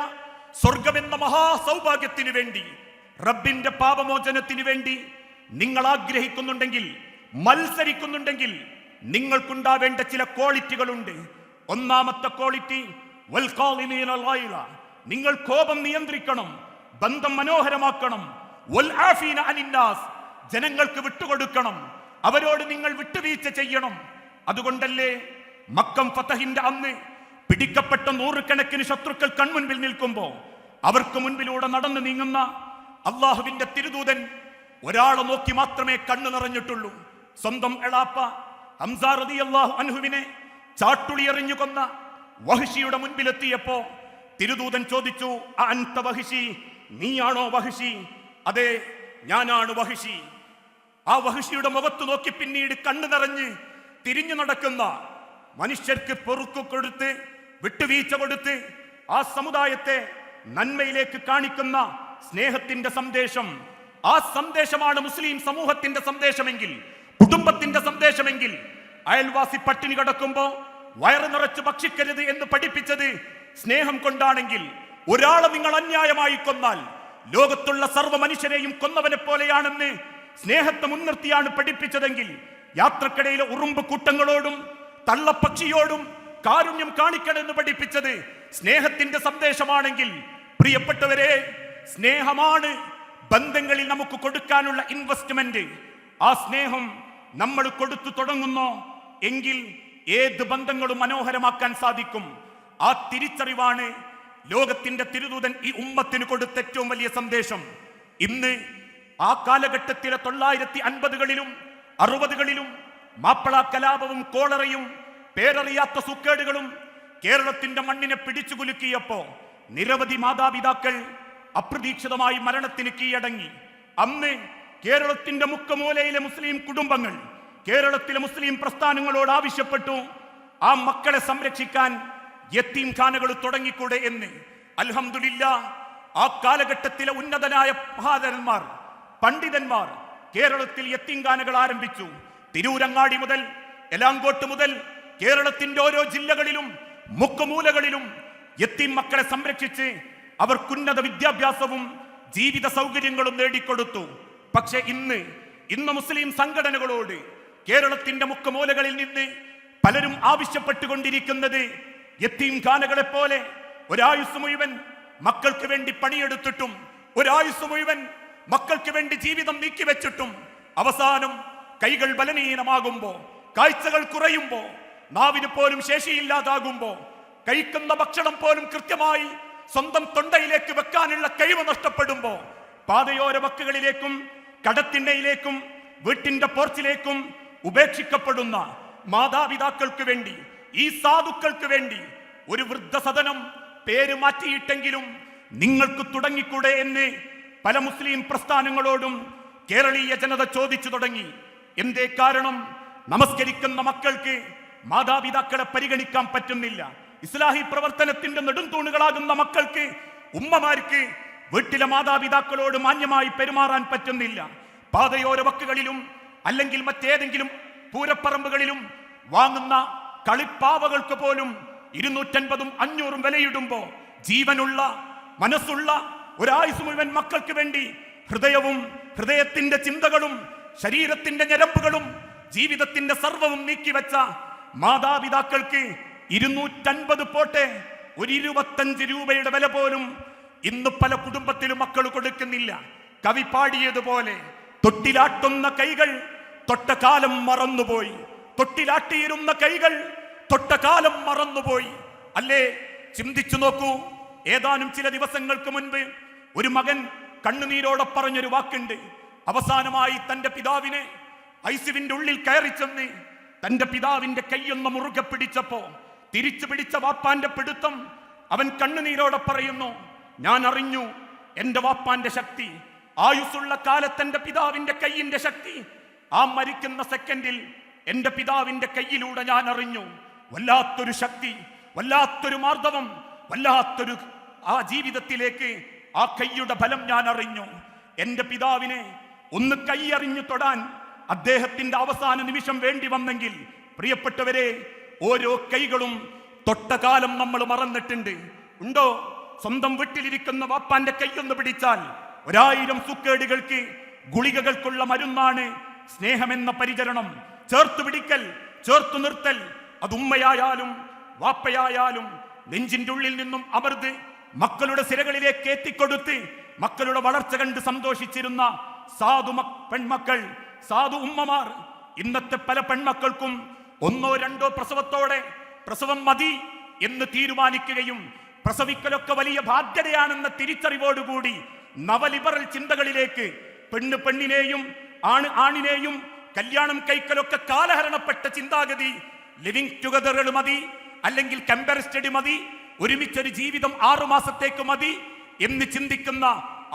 സ്വർഗമെന്ന മഹാസൗഭാഗ്യത്തിന് വേണ്ടി, റബ്ബിന്റെ പാപമോചനത്തിന് വേണ്ടി നിങ്ങൾ ആഗ്രഹിക്കുന്നുണ്ടെങ്കിൽ, മത്സരിക്കുന്നുണ്ടെങ്കിൽ നിങ്ങൾക്കുണ്ടാവേണ്ട ചില ക്വാളിറ്റികളുണ്ട്. ഒന്നാമത്തെ ക്വാളിറ്റി വൽ ഖാലിമീന അൽ-ഗൈള, നിങ്ങൾ കോപം നിയന്ത്രിക്കണം, ബന്ധം മനോഹരമാക്കണം. വൽ ആഫീന അനിന്നാസ്, ജനങ്ങൾക്ക് വിട്ടുകൊടുക്കണം, അവരോട് നിങ്ങൾ വിട്ടുവീഴ്ച ചെയ്യണം. അതുകൊണ്ടല്ലേ മക്കം ഫതഹിന്റെ അന്ന് പിടിക്കപ്പെട്ട നൂറുകണക്കിന് ശത്രുക്കൾ കൺമുൻപിൽ നിൽക്കുമ്പോ അവർക്ക് മുൻപിലൂടെ നടന്നു നീങ്ങുന്ന അള്ളാഹുവിന്റെ തിരുദൂതൻ ഒരാളെ നോക്കി മാത്രമേ കണ്ണു നിറഞ്ഞിട്ടുള്ളൂ. സ്വന്തം എളാപ്പ ഹംസ റളിയല്ലാഹു അൻഹുവിനെ ചാട്ടുളി എറിഞ്ഞു കൊന്ന വഹ്ശിയുടെ മുൻപിലെത്തിയപ്പോ തിരുദൂതൻ ചോദിച്ചു, അൻത വഹ്ശി, നീയാണോ വഹ്ശി? അതെ, ഞാനാണ് വഹ്ശി. ആ വഹ്ശിയുടെ മുഖത്ത് നോക്കി പിന്നീട് കണ്ണു നിറഞ്ഞ് തിരിഞ്ഞു നടക്കുന്ന മനുഷ്യർക്ക് പൊറുക്കു കൊടുത്ത് വിട്ടുവീഴ്ച കൊടുത്ത് ആ സമുദായത്തെ നന്മയിലേക്ക് കാണിക്കുന്ന സ്നേഹത്തിന്റെ സന്ദേശം, ആ സന്ദേശമാണ് മുസ്ലിം സമൂഹത്തിന്റെ സന്ദേശമെങ്കിൽ, കുടുംബത്തിന്റെ സന്ദേശമെങ്കിൽ, അയൽവാസി പട്ടിണി കിടക്കുമ്പോ വയറ് നിറച്ച് ഭക്ഷിക്കരുത് എന്ന് പഠിപ്പിച്ചത് സ്നേഹം കൊണ്ടാണെങ്കിൽ, ഒരാളെ നിങ്ങൾ അന്യായമായി കൊന്നാൽ ലോകത്തുള്ള സർവ്വ മനുഷ്യരെയും കൊന്നവനെ പോലെയാണെന്ന് സ്നേഹത്തെ മുൻനിർത്തിയാണ് പഠിപ്പിച്ചതെങ്കിൽ, യാത്രക്കിടയിലെ ഉറുമ്പ് കൂട്ടങ്ങളോടും തള്ളപ്പക്ഷിയോടും കാരുണ്യം കാണിക്കണമെന്ന് പഠിപ്പിച്ചത് സ്നേഹത്തിന്റെ സന്ദേശമാണെങ്കിൽ, പ്രിയപ്പെട്ടവരെ, സ്നേഹമാണ് ബന്ധങ്ങളിൽ നമുക്ക് കൊടുക്കാനുള്ള ഇൻവെസ്റ്റ്മെന്റ്. ആ സ്നേഹം നമ്മൾ കൊടുത്തു തുടങ്ങുന്നോ എങ്കിൽ ഏത് ബന്ധങ്ങളും മനോഹരമാക്കാൻ സാധിക്കും. ആ തിരിച്ചറിവാണ് ലോകത്തിന്റെ തിരുദൂതൻ ഈ ഉമ്മത്തിന് കൊടുത്ത ഏറ്റവും വലിയ സന്ദേശം. ഇന്ന് ആ കാലഘട്ടത്തിലെ 1950കളിലും 60കളിലും മാപ്പിള കലാപവും കോളറയും പേരറിയാത്ത സുക്കേടുകളും കേരളത്തിന്റെ മണ്ണിനെ പിടിച്ചു കുലുക്കിയപ്പോ നിരവധി മാതാപിതാക്കൾ അപ്രതീക്ഷിതമായി മരണത്തിന് കീഴടങ്ങി. അന്ന് കേരളത്തിന്റെ മുക്കമൂലയിലെ മുസ്ലിം കുടുംബങ്ങൾ കേരളത്തിലെ മുസ്ലിം പ്രസ്ഥാനങ്ങളോട് ആവശ്യപ്പെട്ടു, ആ മക്കളെ സംരക്ഷിക്കാൻ യത്തീം ഖാനകൾ തുടങ്ങിക്കൂടെ എന്ന്. അൽഹംദുലില്ലാ, ആ കാലഘട്ടത്തിലെ ഉന്നതനായ മഹാദരന്മാർ, പണ്ഡിതന്മാർ കേരളത്തിൽ യത്തീംഖാനകൾ ആരംഭിച്ചു. തിരൂരങ്ങാടി മുതൽ എലാങ്കോട്ട് മുതൽ കേരളത്തിന്റെ ഓരോ ജില്ലകളിലും മുക്കുമൂലകളിലും യത്തീം മക്കളെ സംരക്ഷിച്ച് അവർക്കുന്നത വിദ്യാഭ്യാസവും ജീവിത സൗകര്യങ്ങളും നേടിക്കൊടുത്തു. പക്ഷെ ഇന്ന് മുസ്ലിം സംഘടനകളോട് കേരളത്തിന്റെ മുക്കുമൂലകളിൽ നിന്ന് പലരും ആവശ്യപ്പെട്ടുകൊണ്ടിരിക്കുന്നത് യത്തീംഖാനകളെ പോലെ ഒരായുസ് മുഴുവൻ മക്കൾക്ക് വേണ്ടി പണിയെടുത്തിട്ടും ഒരായുസ് മുഴുവൻ മക്കൾക്ക് വേണ്ടി ജീവിതം നീക്കിവെച്ചിട്ടും അവസാനം കൈകൾ ബലഹീനമാകുമ്പോ, കാഴ്ചകൾ കുറയുമ്പോ, നാവിന് പോലും ശേഷിയില്ലാതാകുമ്പോ, കഴിക്കുന്ന ഭക്ഷണം പോലും കൃത്യമായി സ്വന്തം തൊണ്ടയിലേക്ക് വെക്കാനുള്ള കഴിവ് നഷ്ടപ്പെടുമ്പോ, പാതയോര വക്കുകളിലേക്കും കടത്തിണ്ണയിലേക്കും വീട്ടിന്റെ പോർച്ചിലേക്കും ഉപേക്ഷിക്കപ്പെടുന്ന മാതാപിതാക്കൾക്ക് വേണ്ടി, ഈ സാധുക്കൾക്ക് വേണ്ടി ഒരു വൃദ്ധസദനം പേര് മാറ്റിയിട്ടെങ്കിലും നിങ്ങൾക്ക് തുടങ്ങിക്കൂടെ എന്ന് പല മുസ്ലിം പ്രസ്ഥാനങ്ങളോടും കേരളീയ ജനത ചോദിച്ചു തുടങ്ങി. എന്തേ കാരണം? നമസ്കരിക്കുന്ന മക്കൾക്ക് മാതാപിതാക്കളെ പരിഗണിക്കാൻ പറ്റുന്നില്ല. ഇസ്ലാഹി പ്രവർത്തനത്തിന്റെ നെടുംതൂണുകളാകുന്ന മക്കൾക്ക്, ഉമ്മമാർക്ക് വീട്ടിലെ മാതാപിതാക്കളോട് മാന്യമായി പെരുമാറാൻ പറ്റുന്നില്ല. പാതയോര വക്കുകളിലും അല്ലെങ്കിൽ മറ്റേതെങ്കിലും പൂരപ്പറമ്പുകളിലും വാങ്ങുന്ന കളിപ്പാവകൾക്ക് പോലും 250 500 വിലയിടുമ്പോ ജീവനുള്ള മനസ്സുള്ള ഒരായുസ് മുഴുവൻ മക്കൾക്ക് വേണ്ടി ഹൃദയവും ഹൃദയത്തിന്റെ ചിന്തകളും ശരീരത്തിന്റെ ഞരമ്പുകളും ജീവിതത്തിന്റെ സർവവും നീക്കിവെച്ച മാതാപിതാക്കൾക്ക് 250 പോട്ടെ, ഒരു 25 രൂപയുടെ വില പോലും ഇന്ന് പല കുടുംബത്തിലും മക്കൾ കൊടുക്കുന്നില്ല. കവി പാടിയതുപോലെ തൊട്ടിലാട്ടുന്ന കൈകൾ തൊട്ട കാലം മറന്നുപോയി, തൊട്ടിലാട്ടിയിരുന്ന കൈകൾ തൊട്ട കാലം മറന്നുപോയി. അല്ലേ? ചിന്തിച്ചു നോക്കൂ. ഏതാനും ചില ദിവസങ്ങൾക്ക് മുൻപ് ഒരു മകൻ കണ്ണുനീരോടെ പറഞ്ഞൊരു വാക്കുണ്ട്. അവസാനമായി തന്റെ പിതാവിനെ ഐസിവിന്റെ ഉള്ളിൽ കയറി ചെന്ന് തന്റെ പിതാവിന്റെ കൈയൊന്ന് മുറുകെ പിടിച്ചപ്പോ തിരിച്ചു പിടിച്ച വാപ്പാന്റെ പിടുത്തം അവൻ കണ്ണുനീരോടെ പറയുന്നു, ഞാൻ അറിഞ്ഞു എന്റെ വാപ്പാന്റെ ശക്തി, ആയുസ്സുള്ള കാലത്തെന്റെ പിതാവിന്റെ കൈയിന്റെ ശക്തി ആ മരിക്കുന്ന സെക്കൻഡിൽ എന്റെ പിതാവിന്റെ കൈയിലൂടെ ഞാൻ അറിഞ്ഞു. വല്ലാത്തൊരു ശക്തി, വല്ലാത്തൊരു മാർദ്ദവം, വല്ലാത്തൊരു ആ ജീവിതത്തിലേക്ക് ആ കൈയുടെ ഫലം ഞാൻ അറിഞ്ഞു. എന്റെ പിതാവിനെ ഒന്ന് കൈയറിഞ്ഞു തൊടാൻ അദ്ദേഹത്തിന്റെ അവസാന നിമിഷം വേണ്ടി വന്നെങ്കിൽ, പ്രിയപ്പെട്ടവരെ, ഓരോ കൈകളും തൊട്ട കാലം നമ്മൾ മറന്നിട്ടുണ്ട്. ഉണ്ടോ? സ്വന്തം വീട്ടിലിരിക്കുന്ന വാപ്പാന്റെ കൈയൊന്ന് പിടിച്ചാൽ 1000 സുക്കേടുകൾക്ക് ഗുളികകൾക്കുള്ള മരുന്നാണ് സ്നേഹമെന്ന പരിചരണം. ചേർത്തു പിടിക്കൽ, ചേർത്തു നിർത്തൽ, അത് ഉമ്മയായാലും വാപ്പയായാലും നെഞ്ചിന്റെ ഉള്ളിൽ നിന്നും അമർന്ന് മക്കളുടെ സിരകളിലേക്ക് എത്തിക്കൊടുത്ത് മക്കളുടെ വളർച്ച കണ്ട് സന്തോഷിച്ചിരുന്ന പെൺമക്കൾ, സാധു ഉമ്മമാർ. ഇന്നത്തെ പല പെൺമക്കൾക്കും 1 or 2 പ്രസവത്തോടെ പ്രസവം മതി എന്ന് തീരുമാനിക്കുകയും പ്രസവിക്കലൊക്കെ വലിയ ബാധ്യതയാണെന്ന തിരിച്ചറിവോടുകൂടി നവലിബറൽ ചിന്തകളിലേക്ക് പെണ്ണ് പെണ്ണിനെയും ആണിനെയും കല്യാണം കഴിക്കലൊക്കെ കാലഹരണപ്പെട്ട ചിന്താഗതി, ലിവിങ് ടുഗദറുകൾ മതി, അല്ലെങ്കിൽ കമ്പയർ സ്റ്റഡി മതി, ഒരുമിച്ചൊരു ജീവിതം 6 മാസത്തേക്ക് മതി എന്ന് ചിന്തിക്കുന്ന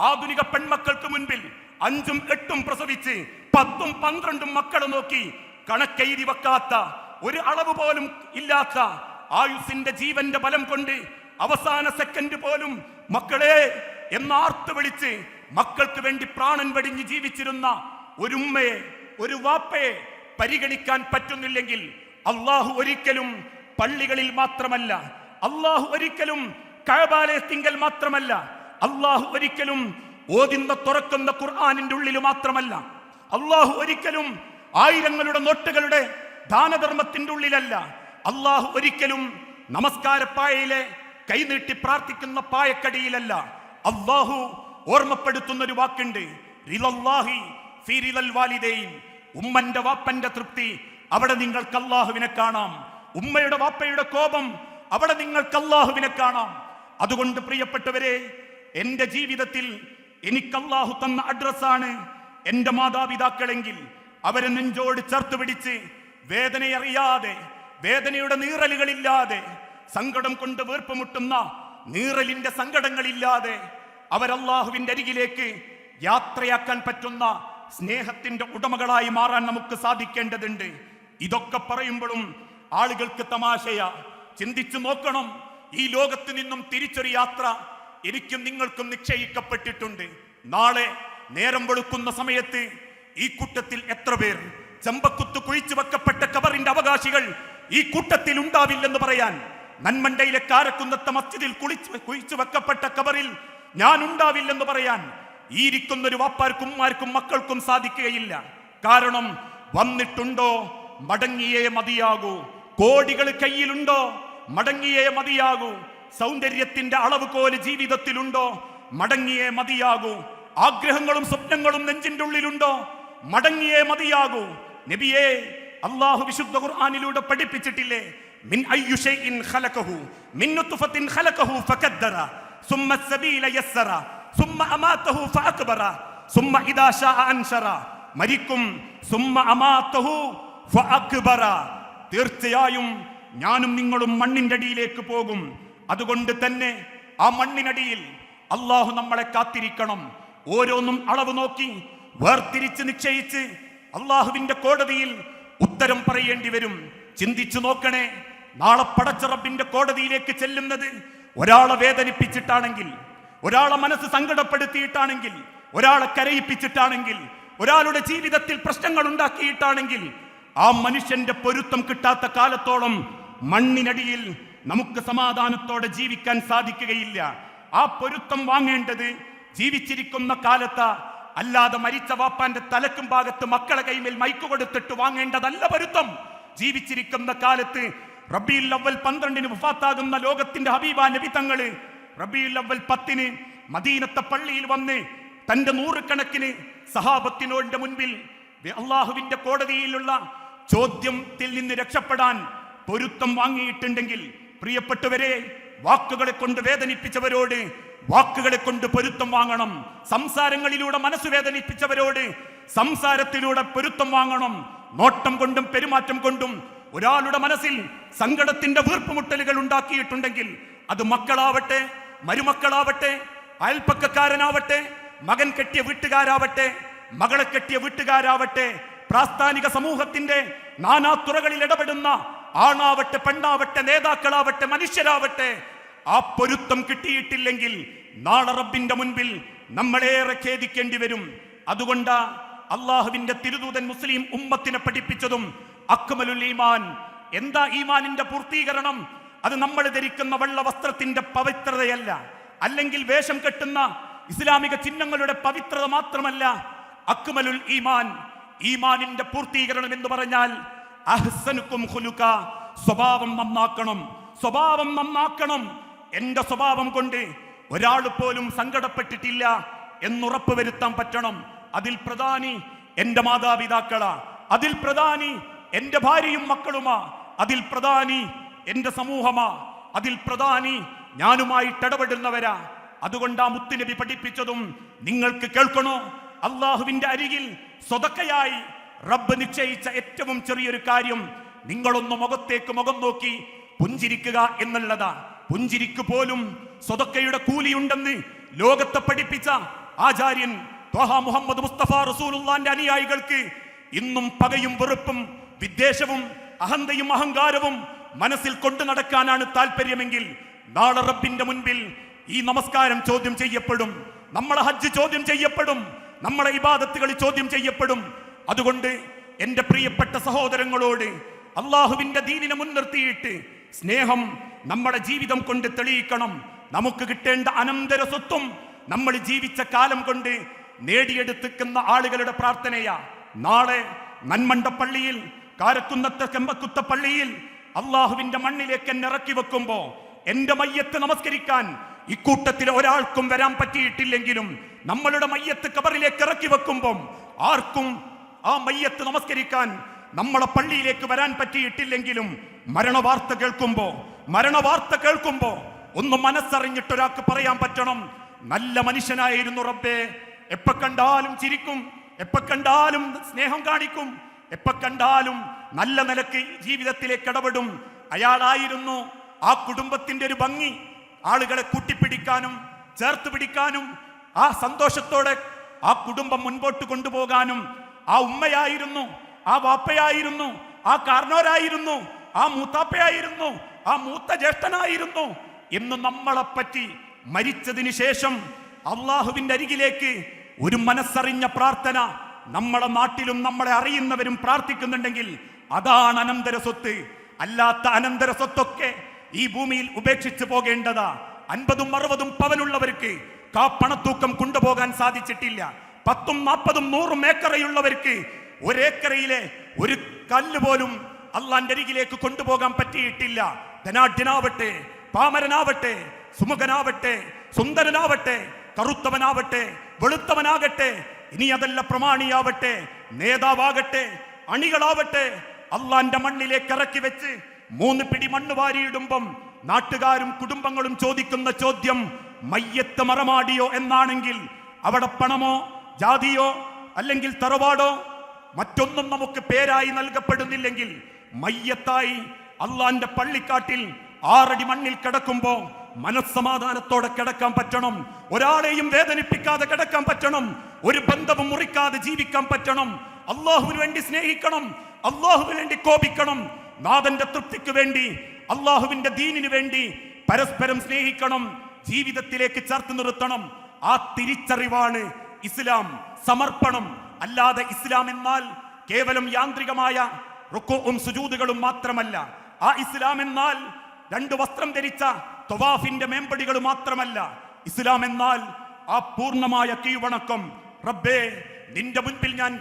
ആധുനിക പെൺമക്കൾക്ക് മുൻപിൽ 5ഉം 8ഉം പ്രസവിച്ച് 10ഉം 12ഉം മക്കളെ നോക്കി കണക്കെഴുതി വെക്കാത്ത, ഒരു അളവ് പോലും ഇല്ലാത്ത ആയുസിന്റെ ജീവന്റെ ബലം കൊണ്ട് അവസാന സെക്കൻഡ് പോലും മക്കളെ എന്നാർത്ത് വിളിച്ച് മക്കൾക്ക് വേണ്ടി പ്രാണൻ വെടിഞ്ഞ് ജീവിച്ചിരുന്ന ഒരു ഉമ്മയെ, ഒരു വാപ്പയെ പരിഗണിക്കാൻ പറ്റുന്നില്ലെങ്കിൽ അള്ളാഹു ഒരിക്കലും പള്ളികളിൽ മാത്രമല്ല, അള്ളാഹു ഒരിക്കലും കഅബാലയത്തിങ്കൽ മാത്രമല്ല, അള്ളാഹു ഒരിക്കലും ഓതുന്ന തുറക്കുന്ന ഖുർആനിന്റെ ഉള്ളിൽ മാത്രമല്ല, അള്ളാഹു ഒരിക്കലും ആയിരങ്ങളുടെ നോട്ടുകളുടെ ദാനധർമ്മത്തിന്റെ ഉള്ളിലല്ല, അള്ളാഹു ഒരിക്കലും നമസ്കാരപ്പായയിലെ കൈനീട്ടി പ്രാർത്ഥിക്കുന്ന പായക്കടിയിലല്ല. അള്ളാഹു ഓർമ്മപ്പെടുത്തുന്ന ഒരു വാക്കുണ്ട്, റിളല്ലാഹി ഫീ റിളൽ വാലിദൈൻ. ഉമ്മന്റെ വാപ്പന്റെ തൃപ്തി, അവിടെ നിങ്ങൾക്ക് അള്ളാഹുവിനെ കാണാം. ഉമ്മയുടെ വാപ്പയുടെ കോപം, അവിടെ നിങ്ങൾക്ക് അള്ളാഹുവിനെ കാണാം. അതുകൊണ്ട് പ്രിയപ്പെട്ടവരെ, എന്റെ ജീവിതത്തിൽ എനിക്ക് അള്ളാഹു തന്ന അഡ്രസ്സാണ് എന്റെ മാതാപിതാക്കളെങ്കിൽ അവരെ നെഞ്ചോട് ചേർത്ത് പിടിച്ച് വേദനയറിയാതെ, വേദനയുടെ നീറലുകളില്ലാതെ, സങ്കടം കൊണ്ട് വീർപ്പുമുട്ടുന്ന നീറലിന്റെ സങ്കടങ്ങളില്ലാതെ അവരല്ലാഹുവിന്റെ അരികിലേക്ക് യാത്രയാക്കാൻ പറ്റുന്ന സ്നേഹത്തിന്റെ ഉടമകളായി മാറാൻ നമുക്ക് സാധിക്കേണ്ടതുണ്ട്. ഇതൊക്കെ പറയുമ്പോഴും ആളുകൾക്ക് തമാശയാ. ചിന്തിച്ചു നോക്കണം, ഈ ലോകത്ത് നിന്നും തിരിച്ചൊരു യാത്ര എനിക്കും നിങ്ങൾക്കും നിശ്ചയിക്കപ്പെട്ടിട്ടുണ്ട്. നാളെ നേരം വെളുക്കുന്ന സമയത്ത് ഈ കൂട്ടത്തിൽ എത്ര പേർ ചെമ്പക്കുത്ത് കുഴിച്ചു വെക്കപ്പെട്ട കബറിന്റെ അവകാശികൾ ഈ കൂട്ടത്തിൽ ഉണ്ടാവില്ലെന്ന് പറയാൻ? നന്മണ്ടയിലെ കാരക്കുന്നത്തെ മസ്ജിദിൽ കുഴിച്ചു വെക്കപ്പെട്ട കബറിൽ ഞാൻ ഉണ്ടാവില്ലെന്ന് പറയാൻ ഈ ഇരിക്കുന്നൊരു വാപ്പാർക്കും ഉമ്മാർക്കും മക്കൾക്കും സാധിക്കുകയില്ല. കാരണം വന്നിട്ടുണ്ടോ മടങ്ങിയേ മതിയാകൂ. കോടികൾ കയ്യിലുണ്ടോ മടങ്ങിയേ മതിയാകൂ. സൗന്ദര്യത്തിന്റെ അളവുകോല് ജീവിതത്തിലുണ്ടോ മടങ്ങിയേ മതിയാകൂ. ആഗ്രഹങ്ങളും സ്വപ്നങ്ങളും നെഞ്ചിന്റെ ഉള്ളിലുണ്ടോ മടങ്ങിയേ മതിയാകൂ. നബിയേ, അല്ലാഹു വിശുദ്ധ ഖുർആനിലൂടെ പഠിപ്പിച്ചിട്ടില്ലേ? മിൻ അയ്യു ഷൈഇൻ ഖലഖഹു മിൻ നുത്ഫത്തിൻ ഖലഖഹു ഫഖദ്ദറ സുമ്മ സബീല യസ്സറ സുമ്മ അമാതഹു ഫഅക്ബറ സുമ്മ ഇദാ ശാഅ അൻശറ. മരിക്കും. സുമ്മ അമാതഹു ഫഅക്ബറ. തീർച്ചയായും ഞാനും നിങ്ങളും മണ്ണിന്റെ അടിയിലേക്ക് പോകും. അതുകൊണ്ട് തന്നെ ആ മണ്ണിനടിയിൽ അല്ലാഹു നമ്മളെ കാത്തിരിക്കണം. ഓരോന്നും അളവ് നോക്കി വേർതിരിച്ച് നിശ്ചയിച്ച് അള്ളാഹുവിന്റെ കോടതിയിൽ ഉത്തരം പറയേണ്ടി വരും. ചിന്തിച്ചു നോക്കണേ, നാളെ പടച്ച റബ്ബിന്റെ കോടതിയിലേക്ക് ചെല്ലുന്നത് ഒരാളെ വേദനിപ്പിച്ചിട്ടാണെങ്കിൽ, ഒരാളെ മനസ്സ് സങ്കടപ്പെടുത്തിയിട്ടാണെങ്കിൽ, ഒരാളെ കരയിപ്പിച്ചിട്ടാണെങ്കിൽ, ഒരാളുടെ ജീവിതത്തിൽ പ്രശ്നങ്ങൾ ഉണ്ടാക്കിയിട്ടാണെങ്കിൽ, ആ മനുഷ്യന്റെ പൊരുത്തം കിട്ടാത്ത കാലത്തോളം മണ്ണിനടിയിൽ നമുക്ക് സമാധാനത്തോടെ ജീവിക്കാൻ സാധിക്കുകയില്ല. ആ പൊരുത്തം വാങ്ങേണ്ടത് ജീവിച്ചിരിക്കുന്ന കാലത്ത്, അല്ലാതെ മരിച്ച വാപ്പാന്റെ തലക്കും ഭാഗത്ത് മക്കളെ കൈമേൽ മൈക്ക് കൊടുത്തിട്ട് വാങ്ങേണ്ടതല്ല പൊരുത്തം. ജീവിച്ചിരിക്കുന്ന കാലത്ത് റബീഉൽ അവ്വൽ 12 വഫാത്താകുന്ന ലോകത്തിന്റെ ഹബീബ നബി തങ്ങള് റബീഉൽ അവ്വൽ 10 മദീനത്തെ പള്ളിയിൽ വന്ന് തന്റെ 100 കണക്കിന് സഹാബത്തിനോന്റെ മുൻപിൽ അള്ളാഹുവിന്റെ കോടതിയിലുള്ള ചോദ്യത്തിൽ നിന്ന് രക്ഷപ്പെടാൻ പൊരുത്തം വാങ്ങിയിട്ടുണ്ടെങ്കിൽ, പ്രിയപ്പെട്ടവരെ, വാക്കുകളെ കൊണ്ട് വേദനിപ്പിച്ചവരോട് വാക്കുകളെ കൊണ്ട് പൊരുത്തം വാങ്ങണം. സംസാരങ്ങളിലൂടെ മനസ്സ് വേദനിപ്പിച്ചവരോട് സംസാരത്തിലൂടെ പൊരുത്തം വാങ്ങണം. നോട്ടം കൊണ്ടും പെരുമാറ്റം കൊണ്ടും ഒരാളുടെ മനസ്സിൽ സങ്കടത്തിന്റെ വീർപ്പുമുട്ടലുകൾ ഉണ്ടാക്കിയിട്ടുണ്ടെങ്കിൽ, അത് മക്കളാവട്ടെ, മരുമക്കളാവട്ടെ, അയൽപ്പക്കക്കാരനാവട്ടെ, മകൻ കെട്ടിയ വീട്ടുകാരാവട്ടെ, മകളെ കെട്ടിയ വീട്ടുകാരാവട്ടെ, പ്രാസ്ഥാനിക സമൂഹത്തിന്റെ നാനാതുറകളിൽ ഇടപെടുന്ന ആണാവട്ടെ, പെണ്ണാവട്ടെ, നേതാക്കളാവട്ടെ, മനുഷ്യരാവട്ടെ, ആ പൊരുത്തം കിട്ടിയിട്ടില്ലെങ്കിൽ നാളെ റബ്ബിന്റെ മുൻപിൽ നമ്മളേറെ ഖേദിക്കേണ്ടി വരും. അതുകൊണ്ട് അള്ളാഹുവിന്റെ തിരുദൂതൻ മുസ്ലിം ഉമ്മത്തിനെ പഠിപ്പിച്ചതും അക്മലുൽ ഈമാൻ. എന്താ ഈമാനിന്റെ പൂർത്തീകരണം? അത് നമ്മൾ ധരിക്കുന്ന വെള്ള വസ്ത്രത്തിന്റെ പവിത്രതയല്ല, അല്ലെങ്കിൽ വേഷം കെട്ടുന്ന ഇസ്ലാമിക ചിഹ്നങ്ങളുടെ പവിത്രത മാത്രമല്ല. അക്മലുൽ ഈമാൻ, ഈമാനിന്റെ പൂർത്തീകരണം എന്ന് പറഞ്ഞാൽ അഹ്സനുക്കും ഖുലുക, സ്വഭാവം നന്നാക്കണം. സ്വഭാവം നന്നാക്കണം. എന്റെ സ്വഭാവം കൊണ്ട് ഒരാൾ പോലും സങ്കടപ്പെട്ടിട്ടില്ല എന്നുറപ്പ് വരുത്താൻ പറ്റണം. അതിൽ പ്രധാനി എന്റെ മാതാപിതാക്കളാ, അതിൽ പ്രധാനി എന്റെ ഭാര്യയും മക്കളുമാ, അതിൽ പ്രധാനി എന്റെ സമൂഹമാ, അതിൽ പ്രധാനി ഞാനുമായിട്ട് ഇടപെടുന്നവരാ. അതുകൊണ്ട് ആ മുത്തുനബി പഠിപ്പിച്ചതും നിങ്ങൾക്ക് കേൾക്കണോ? അള്ളാഹുവിന്റെ അരികിൽ സ്വതക്കയായി റബ്ബ് നിശ്ചയിച്ച ഏറ്റവും ചെറിയൊരു കാര്യം നിങ്ങളൊന്ന് മുഖത്തേക്ക് മുഖം നോക്കി പുഞ്ചിരിക്കുക എന്നുള്ളതാ. പുഞ്ചിരിക്ക് പോലും സ്വതക്കയുടെ കൂലിയുണ്ടെന്ന് ലോകത്തെ പഠിപ്പിച്ച ആചാര്യൻ ത്വഹ മുഹമ്മദ് മുസ്തഫ റസൂലുള്ളാന്റെ അനുയായികൾക്ക് ഇന്നും പകയും വെറുപ്പും വിദ്വേഷവും അഹന്തയും അഹങ്കാരവും മനസ്സിൽ കൊണ്ടു നടക്കാനാണ് താല്പര്യമെങ്കിൽ, നാളെ റബ്ബിന്റെ മുൻപിൽ ഈ നമസ്കാരം ചോദ്യം ചെയ്യപ്പെടും, നമ്മളെ ഹജ്ജ് ചോദ്യം ചെയ്യപ്പെടും, നമ്മളെ ഇബാദത്തുകൾ ചോദ്യം ചെയ്യപ്പെടും. അതുകൊണ്ട് എന്റെ പ്രിയപ്പെട്ട സഹോദരങ്ങളോട് അള്ളാഹുവിന്റെ ദീനിനെ മുൻനിർത്തിയിട്ട് സ്നേഹം നമ്മുടെ ജീവിതം കൊണ്ട് തെളിയിക്കണം. നമുക്ക് കിട്ടേണ്ട അനന്തര സ്വത്തും നമ്മൾ ജീവിച്ച കാലം കൊണ്ട് നേടിയെടുത്തിക്കുന്ന ആളുകളുടെ പ്രാർത്ഥനയാ. നാളെ നന്മണ്ട പള്ളിയിൽ, കാരക്കുന്നത്തെ ചെമ്പക്കുത്ത പള്ളിയിൽ അള്ളാഹുവിന്റെ മണ്ണിലേക്ക് എന്നെ ഇറക്കി വെക്കുമ്പോ എന്റെ മയ്യത്ത് നമസ്കരിക്കാൻ ഇക്കൂട്ടത്തിൽ ഒരാൾക്കും വരാൻ പറ്റിയിട്ടില്ലെങ്കിലും, നമ്മളുടെ മയ്യത്ത് കബറിലേക്ക് ഇറക്കി വെക്കുമ്പം ആർക്കും ആ മയ്യത്ത് നമസ്കരിക്കാൻ നമ്മളെ പള്ളിയിലേക്ക് വരാൻ പറ്റിയിട്ടില്ലെങ്കിലും, മരണവാർത്ത കേൾക്കുമ്പോ ഒന്ന് മനസ്സറിഞ്ഞിട്ടൊരാൾക്ക് പറയാൻ പറ്റണം, നല്ല മനുഷ്യനായിരുന്നു റബ്ബേ, എപ്പ കണ്ടാലും ചിരിക്കും, എപ്പ കണ്ടാലും സ്നേഹം കാണിക്കും, എപ്പ കണ്ടാലും നല്ല നിലക്ക് ജീവിതത്തിലേക്ക് ഇടപെടും. അയാളായിരുന്നു ആ കുടുംബത്തിന്റെ ഒരു ഭംഗി. ആളുകളെ കൂട്ടിപ്പിടിക്കാനും ചേർത്ത് പിടിക്കാനും ആ സന്തോഷത്തോടെ ആ കുടുംബം മുൻപോട്ട് കൊണ്ടുപോകാനും ആ ഉമ്മയായിരുന്നു, ആ വാപ്പയായിരുന്നു, ആ കാർന്നോരായിരുന്നു, ആ മൂത്താപ്പയായിരുന്നു, ആ മൂത്ത ജ്യേഷ്ഠനായിരുന്നു എന്ന് നമ്മളെപ്പറ്റി മരിച്ചതിന് ശേഷം അള്ളാഹുവിന്റെ അരികിലേക്ക് ഒരു മനസ്സറിഞ്ഞ പ്രാർത്ഥന നമ്മളെ നാട്ടിലും നമ്മളെ അറിയുന്നവരും പ്രാർത്ഥിക്കുന്നുണ്ടെങ്കിൽ അതാണ് അനന്തര സ്വത്ത്. അല്ലാത്ത അനന്തര സ്വത്തൊക്കെ ഈ ഭൂമിയിൽ ഉപേക്ഷിച്ചു പോകേണ്ടതാ. 50ഉം 60ഉം പവനുള്ളവർക്ക് പണത്തൂക്കം കൊണ്ടുപോകാൻ സാധിച്ചിട്ടില്ല. 10ഉം 40ഉം 100ഉം ഏക്കറയുള്ളവർക്ക് ഒരേക്കറയിലെ ഒരു കല്ല് പോലും അള്ളാന്റെ അരികിലേക്ക് കൊണ്ടുപോകാൻ പറ്റിയിട്ടില്ല. ധനാഢ്യനാവട്ടെ, പാമരനാവട്ടെ, സുമുഖനാവട്ടെ, സുന്ദരനാവട്ടെ, കറുത്തവനാവട്ടെ, വെളുത്തവനാകട്ടെ, ഇനി അതല്ല പ്രമാണിയാവട്ടെ, നേതാവാകട്ടെ, അണികളാവട്ടെ, അള്ളാന്റെ മണ്ണിലേക്ക് ഇറക്കി വെച്ച് 3 പിടി മണ്ണ് വാരിയിടുമ്പം നാട്ടുകാരും കുടുംബങ്ങളും ചോദിക്കുന്ന ചോദ്യം മയ്യത്ത് മറമാടിയോ എന്നാണെങ്കിൽ, അവിടെ പണമോ ജാതിയോ അല്ലെങ്കിൽ തറവാടോ മറ്റൊന്നും നമുക്ക് പേരായി നൽകപ്പെടുന്നില്ലെങ്കിൽ, മയ്യത്തായി അള്ളാന്റെ പള്ളിക്കാട്ടിൽ 6 അടി മണ്ണിൽ കിടക്കുമ്പോ മനസ്സമാധാനത്തോടെ കിടക്കാൻ പറ്റണം. ഒരാളെയും വേദനിപ്പിക്കാതെ കിടക്കാൻ പറ്റണം. ഒരു ബന്ധവും മുറിക്കാതെ ജീവിക്കാൻ പറ്റണം. അള്ളാഹുവിന് വേണ്ടി സ്നേഹിക്കണം, അള്ളാഹുവിന് വേണ്ടി കോപിക്കണം, നാഥന്റെ തൃപ്തിക്ക് വേണ്ടി, അള്ളാഹുവിന്റെ ദീനിന് വേണ്ടി പരസ്പരം സ്നേഹിക്കണം, ജീവിതത്തിലേക്ക് ചേർത്ത് നിർത്തണം. ആ തിരിച്ചറിവാണ് ഇസ്ലാം, സമർപ്പണം. അല്ലാതെ ഇസ്ലാം എന്നാൽ കേവലം യാന്ത്രികമായ റുക്കൂഉം സുജൂദുകളും മാത്രമല്ല. ആ ഇസ്ലാം എന്നാൽ 2 വസ്ത്രം ധരിച്ച തവാഫിന്റെ മേമ്പടികൾ മാത്രമല്ല. ഇസ്ലാം എന്നാൽ ആ പൂർണ്ണമായ കീഴ്വണക്കം. റബ്ബേ, നിന്റെ മുൻപിൽ ഞാൻ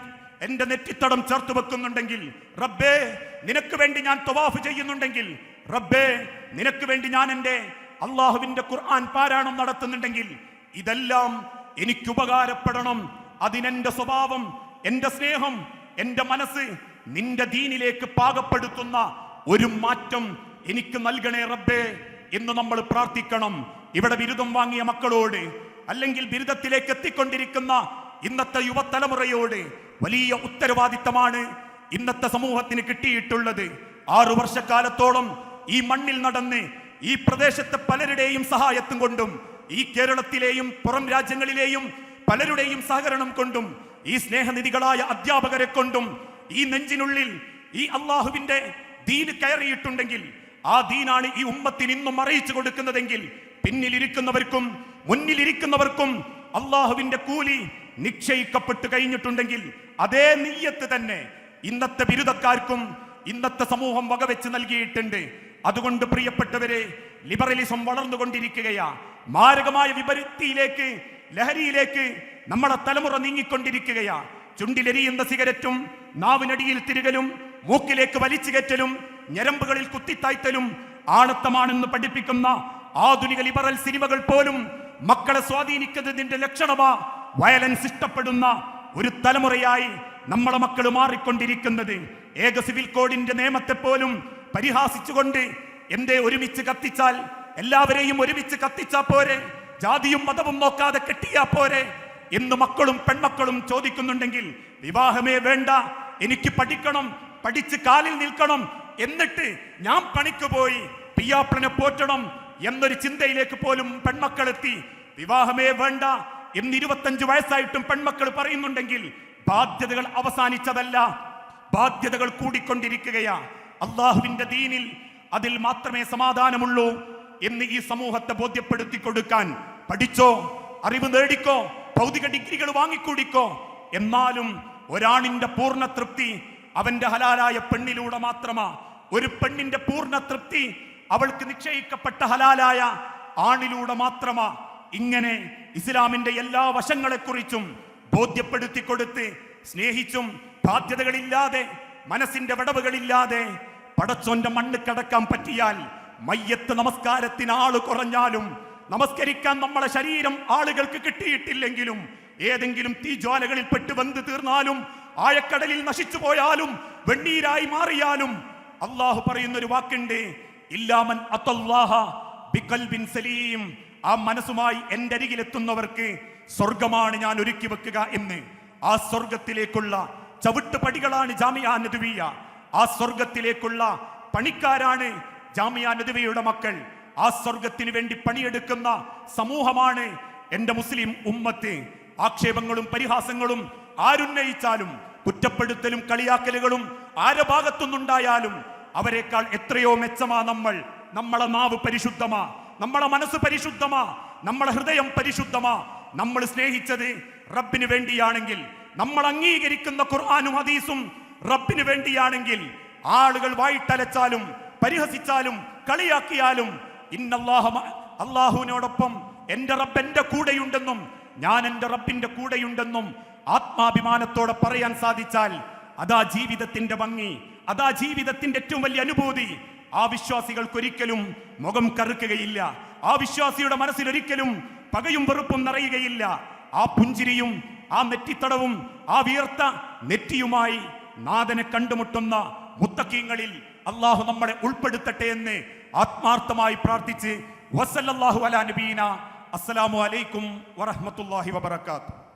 എന്റെ നെറ്റിത്തടം ചേർത്ത് വെക്കുന്നുണ്ടെങ്കിൽ, റബ്ബേ നിനക്ക് വേണ്ടി ഞാൻ തവാഫ് ചെയ്യുന്നുണ്ടെങ്കിൽ, റബ്ബേ നിനക്ക് വേണ്ടി ഞാൻ എന്റെ അള്ളാഹുവിന്റെ ഖുർആൻ പാരായണം നടത്തുന്നുണ്ടെങ്കിൽ, ഇതെല്ലാം എനിക്ക് ഉപകാരപ്പെടണം. അതിനെന്റെ സ്വഭാവം, എന്റെ സ്നേഹം, എന്റെ മനസ്സ് നിന്റെ ദീനിലേക്ക് പാകപ്പെടുത്തുന്ന ഒരു മാറ്റം എനിക്ക് നൽകണേ റബ്ബേ എന്ന് നമ്മൾ പ്രാർത്ഥിക്കണം. ഇവിടെ ബിരുദം വാങ്ങിയ മക്കളോട്, അല്ലെങ്കിൽ ബിരുദത്തിലേക്ക് എത്തിക്കൊണ്ടിരിക്കുന്ന ഇന്നത്തെ യുവതലമുറയോട് വലിയ ഉത്തരവാദിത്തമാണ് ഇന്നത്തെ സമൂഹത്തിന് കിട്ടിയിട്ടുള്ളത്. 6 വർഷക്കാലത്തോളം ഈ മണ്ണിൽ നടന്ന് ഈ പ്രദേശത്തെ പലരുടെയും സഹായത്തും കൊണ്ടും, ഈ കേരളത്തിലെയും പുറം രാജ്യങ്ങളിലെയും പലരുടെയും സഹകരണം കൊണ്ടും, ഈ സ്നേഹനിധികളായ അധ്യാപകരെ കൊണ്ടും ഈ നെഞ്ചിനുള്ളിൽ ഈ അള്ളാഹുവിന്റെ ദീന് കയറിയിട്ടുണ്ടെങ്കിൽ, ആ ദീനാണ് ഈ ഉമ്മത്തിന് ഇന്നും അറിയിച്ചു കൊടുക്കുന്നതെങ്കിൽ, പിന്നിലിരിക്കുന്നവർക്കും മുന്നിലിരിക്കുന്നവർക്കും അള്ളാഹുവിന്റെ കൂലി നിശ്ചയിക്കപ്പെട്ടു കഴിഞ്ഞിട്ടുണ്ടെങ്കിൽ, അതേ നിയ്യത്ത് തന്നെ ഇന്നത്തെ ബിരുദക്കാർക്കും ഇന്നത്തെ സമൂഹം വകവെച്ച് നൽകിയിട്ടുണ്ട്. അതുകൊണ്ട് പ്രിയപ്പെട്ടവരെ, ലിബറലിസം വളർന്നുകൊണ്ടിരിക്കുകയാ. മാരകമായ വിപരീതത്തിലേക്ക്, ലഹരിയിലേക്ക് നമ്മുടെ തലമുറ നീങ്ങിക്കൊണ്ടിരിക്കുകയാ. ചുണ്ടിലെരിയുന്ന സിഗരറ്റും നാവിനടിയിൽ തിരികലും മൂക്കിലേക്ക് വലിച്ചു കയറ്റലും ഞരമ്പുകളിൽ കുത്തിത്തായ്ത്തലും ആണത്തമാണെന്ന് പഠിപ്പിക്കുന്ന ആധുനിക ലിബറൽ സിനിമകൾ പോലും മക്കളെ സ്വാധീനിക്കുന്നതിന്റെ ലക്ഷണമാ വയലൻസ് ഇഷ്ടപ്പെടുന്ന ഒരു തലമുറയായി നമ്മളെ മക്കൾ മാറിക്കൊണ്ടിരിക്കുന്നത്. ഏക സിവിൽ കോഡിന്റെ നിയമത്തെ പോലും പരിഹാസിച്ചുകൊണ്ട്, എന്തേ ഒരുമിച്ച് കത്തിച്ചാൽ എല്ലാവരെയും ഒരുമിച്ച് കത്തിച്ചാ പോരെ, ജാതിയും മതവും നോക്കാതെ കെട്ടിയാ പോരെ എന്ന് മക്കളും പെൺമക്കളും ചോദിക്കുന്നുണ്ടെങ്കിൽ, വിവാഹമേ വേണ്ട, എനിക്ക് പഠിക്കണം, പഠിച്ച് കാലിൽ നിൽക്കണം, എന്നിട്ട് ഞാൻ പണിക്ക് പോയി പിയ്യാപ്പനെ പോറ്റണം എന്നൊരു ചിന്തയിലേക്ക് പോലും പെൺമക്കളെത്തി. വിവാഹമേ വേണ്ട എന്ന് 25 വയസ്സായിട്ടും പെൺമക്കൾ പറയുന്നുണ്ടെങ്കിൽ, ബാധ്യതകൾ അവസാനിച്ചതല്ല, ബാധ്യതകൾ കൂടിക്കൊണ്ടിരിക്കുകയാ. അള്ളാഹുവിന്റെ ദീനിൽ അതിൽ മാത്രമേ സമാധാനമുള്ളൂ എന്ന് ഈ സമൂഹത്തെ ബോധ്യപ്പെടുത്തി കൊടുക്കാൻ പഠിച്ചോ, അറിവ് നേടിക്കോ, ഭൗതിക ഡിഗ്രികൾ വാങ്ങിക്കൂടിക്കോ. എന്നാലും ഒരാണിന്റെ പൂർണ്ണ തൃപ്തി അവന്റെ ഹലാലായ പെണ്ണിലൂടെ മാത്രമാ. ഒരു പെണ്ണിന്റെ പൂർണ്ണ തൃപ്തി അവൾക്ക് നിശ്ചയിക്കപ്പെട്ട ഹലാലായ ആണിലൂടെ മാത്രമാ. ഇങ്ങനെ ഇസ്ലാമിന്റെ എല്ലാ വശങ്ങളെക്കുറിച്ചും ബോധ്യപ്പെടുത്തി കൊടുത്ത്, സ്നേഹിച്ചും ബാധ്യതകളില്ലാതെ, മനസ്സിന്റെ വിടവുകളില്ലാതെ പടച്ചോന്റെ മണ്ണ് കടക്കാൻ പറ്റിയാൽ, മയ്യത്ത് നമസ്കാരത്തിന് ആള് കുറഞ്ഞാലും, നമസ്കരിക്കാൻ നമ്മളെ ശരീരം ആളുകൾക്ക് കിട്ടിയിട്ടില്ലെങ്കിലും, ഏതെങ്കിലും തീജ്വാലകളിൽ പെട്ട് വെന്ത് തീർന്നാലും, ആഴക്കടലിൽ നശിച്ചു പോയാലും, വെണ്ണീരായി മാറിയാലും, അള്ളാഹു പറയുന്നൊരു വാക്കുണ്ട്, ഇല്ലാമൻ അത്തല്ലാഹ ബിഖൽബിൻ സലീം. ആ മനസ്സുമായി എൻ്റെ അരികിലെത്തുന്നവർക്ക് സ്വർഗമാണ് ഞാൻ ഒരുക്കി വെക്കുക എന്ന്. ആ സ്വർഗത്തിലേക്കുള്ള ചവിട്ടുപടികളാണ് ജാമിഅ നദവിയ. ആ സ്വർഗത്തിലേക്കുള്ള പണിക്കാരാണ് ജാമിഅ നദവിയുടെ മക്കൾ. ആ സ്വർഗത്തിന് വേണ്ടി പണിയെടുക്കുന്ന സമൂഹമാണ് എൻ്റെ മുസ്ലിം ഉമ്മത്ത്. ആക്ഷേപങ്ങളും പരിഹാസങ്ങളും ആരുന്നയിച്ചാലും, കുറ്റപ്പെടുത്തലും കളിയാക്കലുകളും ആരുടെ ഭാഗത്തുനിന്നുണ്ടായാലും അവരെക്കാൾ എത്രയോ മെച്ചമാ നമ്മൾ. നമ്മളെ നാവ് പരിശുദ്ധമാ, നമ്മളെ മനസ്സ് പരിശുദ്ധമാ, നമ്മളെ ഹൃദയം പരിശുദ്ധമാ. നമ്മൾ സ്നേഹിച്ചത് റബ്ബിന് വേണ്ടിയാണെങ്കിൽ, നമ്മൾ അംഗീകരിക്കുന്ന ഖുർആനും ഹദീസും റബ്ബിന് വേണ്ടിയാണെങ്കിൽ ആളുകൾ വായിട്ടലച്ചാലും പരിഹസിച്ചാലും കളിയാക്കിയാലും അള്ളാഹുവിനോടൊപ്പം എന്റെ റബ്ബ് എന്റെ കൂടെയുണ്ടെന്നും ഞാൻ എന്റെ റബ്ബിന്റെ കൂടെയുണ്ടെന്നും ആത്മാഭിമാനത്തോടെ പറയാൻ സാധിച്ചാൽ അതാ ജീവിതത്തിന്റെ ഭംഗി, അതാ ജീവിതത്തിന്റെ ഏറ്റവും വലിയ അനുഭൂതി. ആ വിശ്വാസികൾക്കൊരിക്കലും മുഖം കറുക്കുകയില്ല. ആ വിശ്വാസിയുടെ മനസ്സിൽ ഒരിക്കലും പകയും വെറുപ്പും നിറയുകയില്ല. ആ പുഞ്ചിരിയും ആ നെറ്റിത്തടവും ആ വിയർത്ത നെറ്റിയുമായി നാഥനെ കണ്ടുമുട്ടുന്ന മുത്തഖീങ്ങളിൽ അള്ളാഹു നമ്മളെ ഉൾപ്പെടുത്തട്ടെ എന്ന് ആത്മാർത്ഥമായി പ്രാർത്ഥിച്ച് വസല്ലല്ലാഹു അലാ നബീന. അസ്സലാമു അലൈക്കും വറഹ്മത്തുള്ളാഹി വബറകാതുഹു.